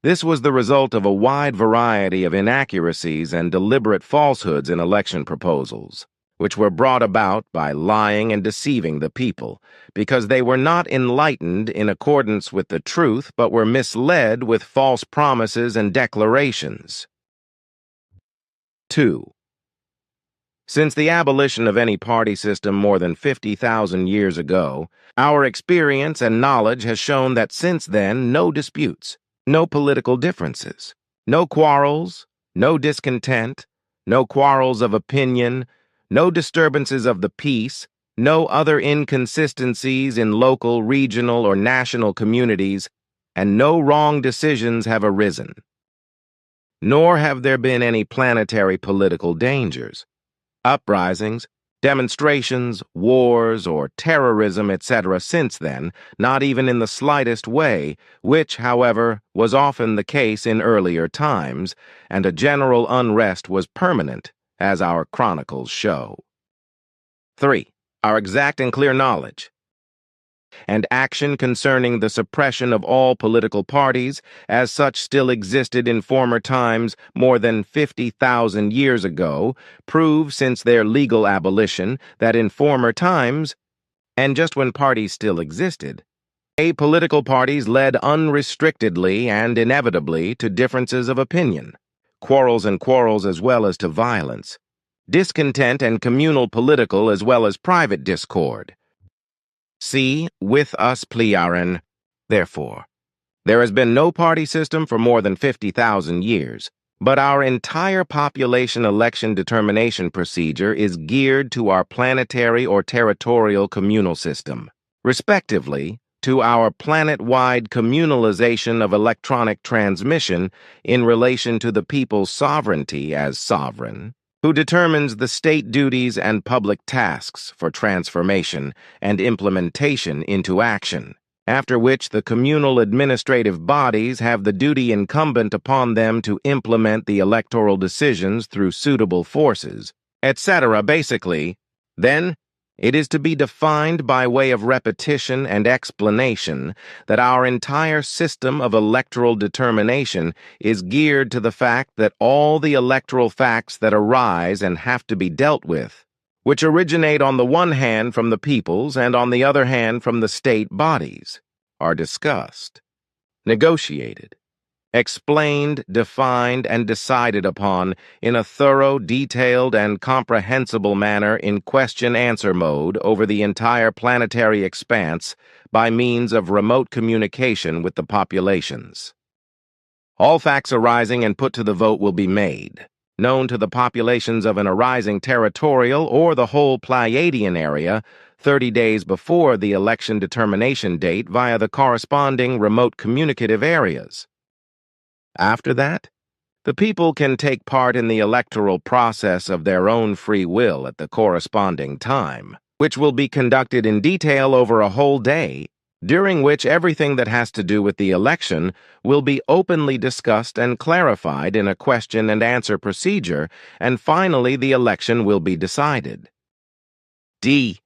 This was the result of a wide variety of inaccuracies and deliberate falsehoods in election proposals, which were brought about by lying and deceiving the people, because they were not enlightened in accordance with the truth, but were misled with false promises and declarations. 2. Since the abolition of any party system more than 50,000 years ago, our experience and knowledge has shown that since then no disputes, no political differences, no quarrels, no discontent, no quarrels of opinion, no disturbances of the peace, no other inconsistencies in local, regional, or national communities, and no wrong decisions have arisen. Nor have there been any planetary political dangers, uprisings, demonstrations, wars, or terrorism, etc. since then, not even in the slightest way, which, however, was often the case in earlier times, and a general unrest was permanent, as our chronicles show. 3. Our exact and clear knowledge and action concerning the suppression of all political parties, as such still existed in former times more than 50,000 years ago, prove since their legal abolition that in former times, and just when parties still existed, political parties led unrestrictedly and inevitably to differences of opinion, quarrels as well as to violence, discontent and communal political as well as private discord. See, with us Plejaren, therefore, there has been no party system for more than 50,000 years, but our entire population election determination procedure is geared to our planetary or territorial communal system, respectively, to our planet-wide communalization of electronic transmission in relation to the people's sovereignty as sovereign, who determines the state duties and public tasks for transformation and implementation into action, after which the communal administrative bodies have the duty incumbent upon them to implement the electoral decisions through suitable forces, etc. Basically, then, It is to be defined by way of repetition and explanation that our entire system of electoral determination is geared to the fact that all the electoral facts that arise and have to be dealt with, which originate on the one hand from the peoples and on the other hand from the state bodies, are discussed, negotiated, explained, defined, and decided upon in a thorough, detailed, and comprehensible manner in question-answer mode over the entire planetary expanse by means of remote communication with the populations. All facts arising and put to the vote will be made, known to the populations of an arising territorial or the whole Pleiadian area 30 days before the election determination date via the corresponding remote communicative areas. After that, the people can take part in the electoral process of their own free will at the corresponding time, which will be conducted in detail over a whole day, during which everything that has to do with the election will be openly discussed and clarified in a question and answer procedure, and finally the election will be decided. D.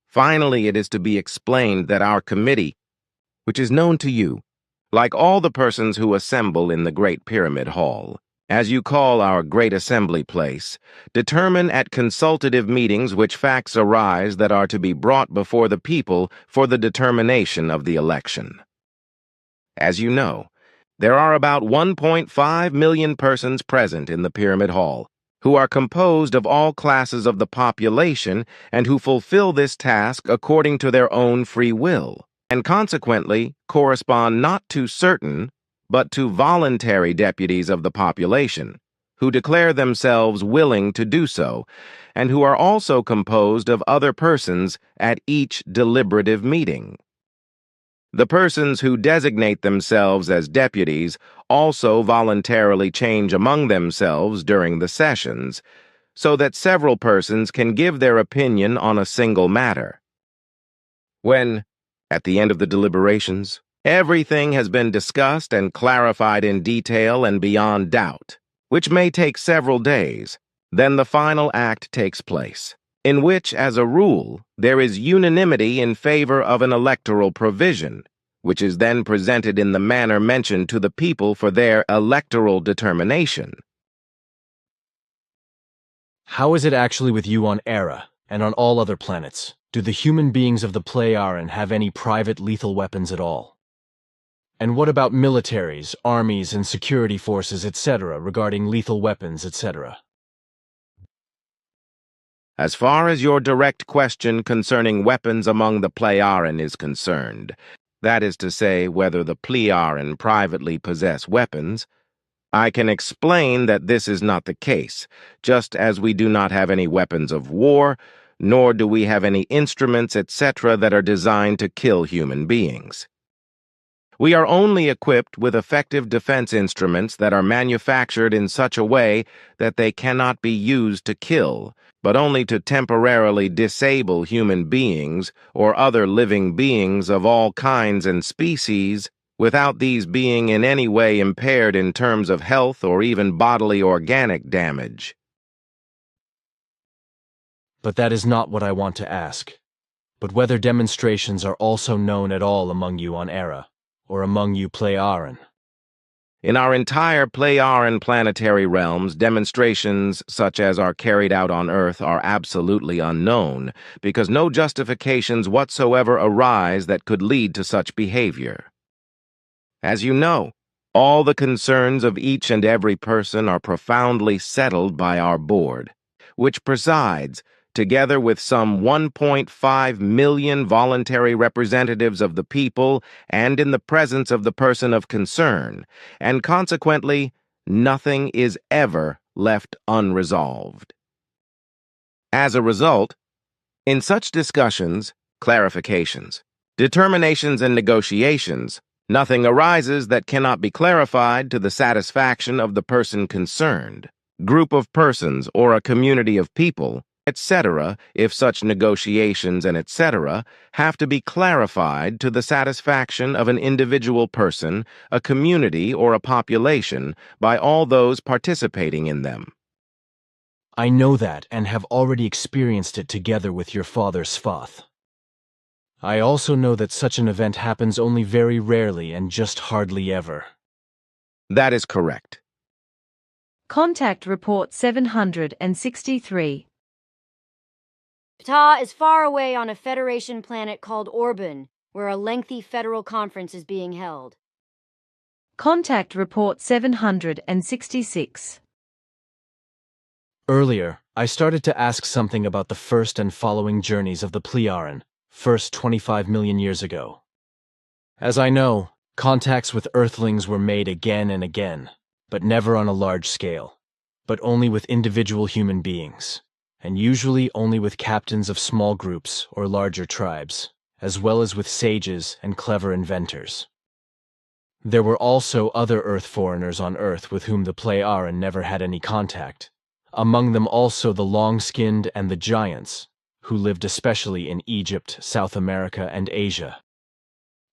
Finally, it is to be explained that our committee, which is known to you, like all the persons who assemble in the Great Pyramid Hall, as you call our great assembly place, determine at consultative meetings which facts arise that are to be brought before the people for the determination of the election. As you know, there are about 1.5 million persons present in the Pyramid Hall, who are composed of all classes of the population and who fulfill this task according to their own free will, and consequently correspond not to certain, but to voluntary deputies of the population, who declare themselves willing to do so, and who are also composed of other persons at each deliberative meeting. The persons who designate themselves as deputies also voluntarily change among themselves during the sessions, so that several persons can give their opinion on a single matter. When, at the end of the deliberations, everything has been discussed and clarified in detail and beyond doubt, which may take several days, then the final act takes place, in which, as a rule, there is unanimity in favor of an electoral provision, which is then presented in the manner mentioned to the people for their electoral determination. How is it actually with you on Era and on all other planets? Do the human beings of the Pleiaren have any private lethal weapons at all? And what about militaries, armies, and security forces, etc., regarding lethal weapons, etc.? As far as your direct question concerning weapons among the Pleiaren is concerned, that is to say, whether the Pleiaren privately possess weapons, I can explain that this is not the case, just as we do not have any weapons of war, nor do we have any instruments, etc., that are designed to kill human beings. We are only equipped with effective defense instruments that are manufactured in such a way that they cannot be used to kill, but only to temporarily disable human beings or other living beings of all kinds and species, without these being in any way impaired in terms of health or even bodily organic damage. But that is not what I want to ask, but whether demonstrations are also known at all among you on Era, or among you Pleiaren. In our entire Pleiaren planetary realms, demonstrations such as are carried out on Earth are absolutely unknown, because no justifications whatsoever arise that could lead to such behavior. As you know, all the concerns of each and every person are profoundly settled by our board, which presides, together with some 1.5 million voluntary representatives of the people and in the presence of the person of concern, and consequently, nothing is ever left unresolved. As a result, in such discussions, clarifications, determinations, and negotiations, nothing arises that cannot be clarified to the satisfaction of the person concerned, group of persons, or a community of people, etc., if such negotiations and etc. have to be clarified to the satisfaction of an individual person, a community, or a population by all those participating in them. I know that and have already experienced it together with your father Svath. I also know that such an event happens only very rarely and just hardly ever. That is correct. Contact Report 763. Ptah is far away on a Federation planet called Orban, where a lengthy federal conference is being held. Contact Report 766. Earlier, I started to ask something about the first and following journeys of the Pleiaren, first 25 million years ago. As I know, contacts with Earthlings were made again and again, but never on a large scale, but only with individual human beings, and usually only with captains of small groups or larger tribes, as well as with sages and clever inventors. There were also other Earth foreigners on Earth with whom the Pleiaren never had any contact, among them also the long-skinned and the giants, who lived especially in Egypt, South America, and Asia.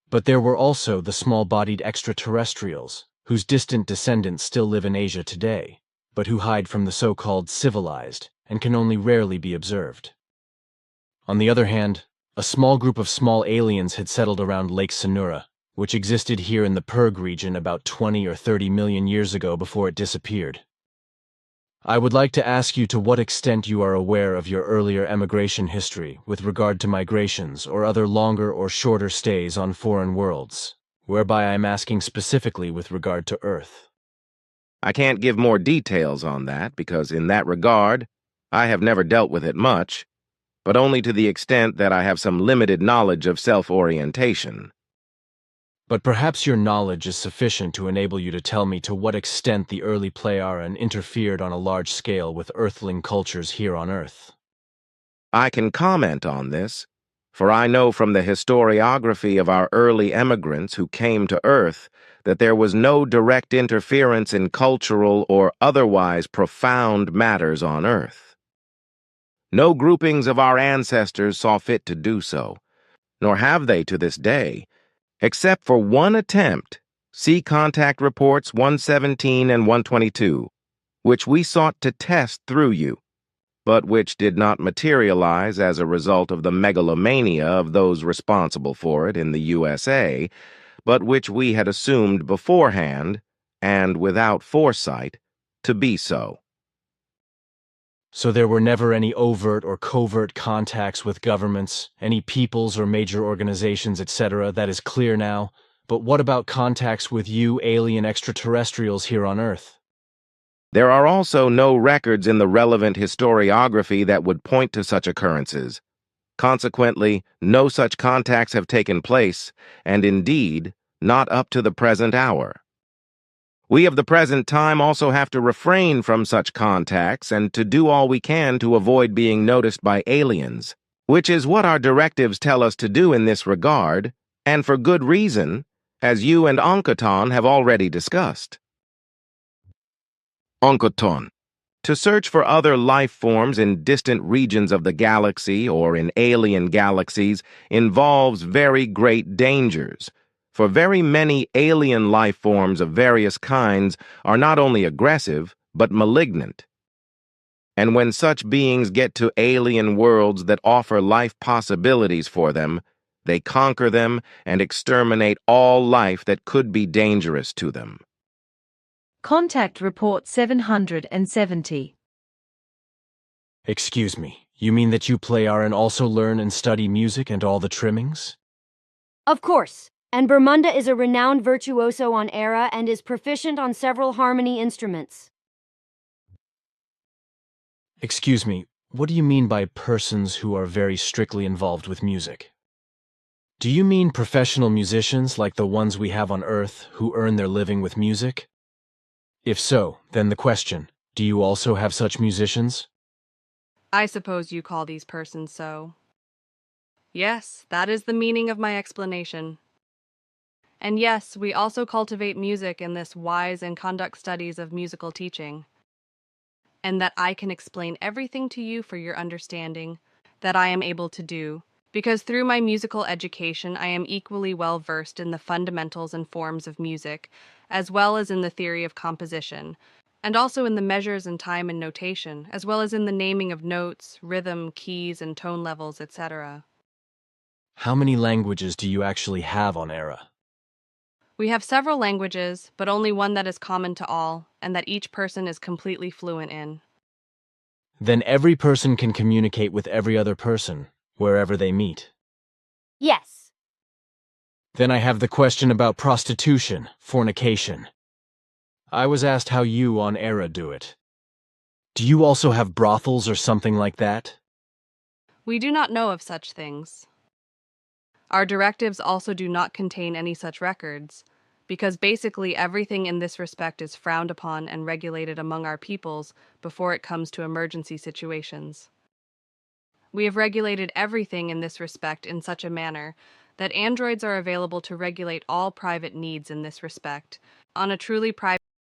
But there were also the small-bodied extraterrestrials, whose distant descendants still live in Asia today, but who hide from the so-called civilized and can only rarely be observed. On the other hand, a small group of small aliens had settled around Lake Sonura, which existed here in the Perg region about 20 or 30 million years ago before it disappeared. I would like to ask you to what extent you are aware of your earlier emigration history with regard to migrations or other longer or shorter stays on foreign worlds, whereby I am asking specifically with regard to Earth. I can't give more details on that because in that regard, I have never dealt with it much, but only to the extent that I have some limited knowledge of self-orientation. But perhaps your knowledge is sufficient to enable you to tell me to what extent the early Pleiaren interfered on a large scale with Earthling cultures here on Earth. I can comment on this, for I know from the historiography of our early emigrants who came to Earth that there was no direct interference in cultural or otherwise profound matters on Earth. No groupings of our ancestors saw fit to do so, nor have they to this day, except for one attempt, see Contact Reports 117 and 122, which we sought to test through you, but which did not materialize as a result of the megalomania of those responsible for it in the USA, but which we had assumed beforehand, and without foresight, to be so. So there were never any overt or covert contacts with governments, any peoples or major organizations, etc. That is clear now. But what about contacts with you alien extraterrestrials here on Earth? There are also no records in the relevant historiography that would point to such occurrences. Consequently, no such contacts have taken place, and indeed, not up to the present hour. We of the present time also have to refrain from such contacts and to do all we can to avoid being noticed by aliens, which is what our directives tell us to do in this regard, and for good reason, as you and Onkoton have already discussed. Onkoton. To search for other life forms in distant regions of the galaxy or in alien galaxies involves very great dangers, for very many alien life forms of various kinds are not only aggressive, but malignant. And when such beings get to alien worlds that offer life possibilities for them, they conquer them and exterminate all life that could be dangerous to them. Contact Report 770. Excuse me, you mean that you Pleiaren also learn and study music and all the trimmings? Of course, and Bermunda is a renowned virtuoso on Era and is proficient on several harmony instruments. Excuse me, what do you mean by persons who are very strictly involved with music? Do you mean professional musicians like the ones we have on Earth who earn their living with music? If so, then the question, do you also have such musicians? I suppose you call these persons so. Yes, that is the meaning of my explanation. And yes, we also cultivate music in this wise and conduct studies of musical teaching. And that I can explain everything to you for your understanding, that I am able to do, because through my musical education I am equally well versed in the fundamentals and forms of music, as well as in the theory of composition, and also in the measures in time and notation, as well as in the naming of notes, rhythm, keys, and tone levels, etc. How many languages do you actually have on Era? We have several languages, but only one that is common to all, and that each person is completely fluent in. Then every person can communicate with every other person, wherever they meet. Yes. Then I have the question about prostitution, fornication. I was asked how you on Era do it. Do you also have brothels or something like that? We do not know of such things. Our directives also do not contain any such records, because basically everything in this respect is frowned upon and regulated among our peoples before it comes to emergency situations. We have regulated everything in this respect in such a manner that androids are available to regulate all private needs in this respect on a truly private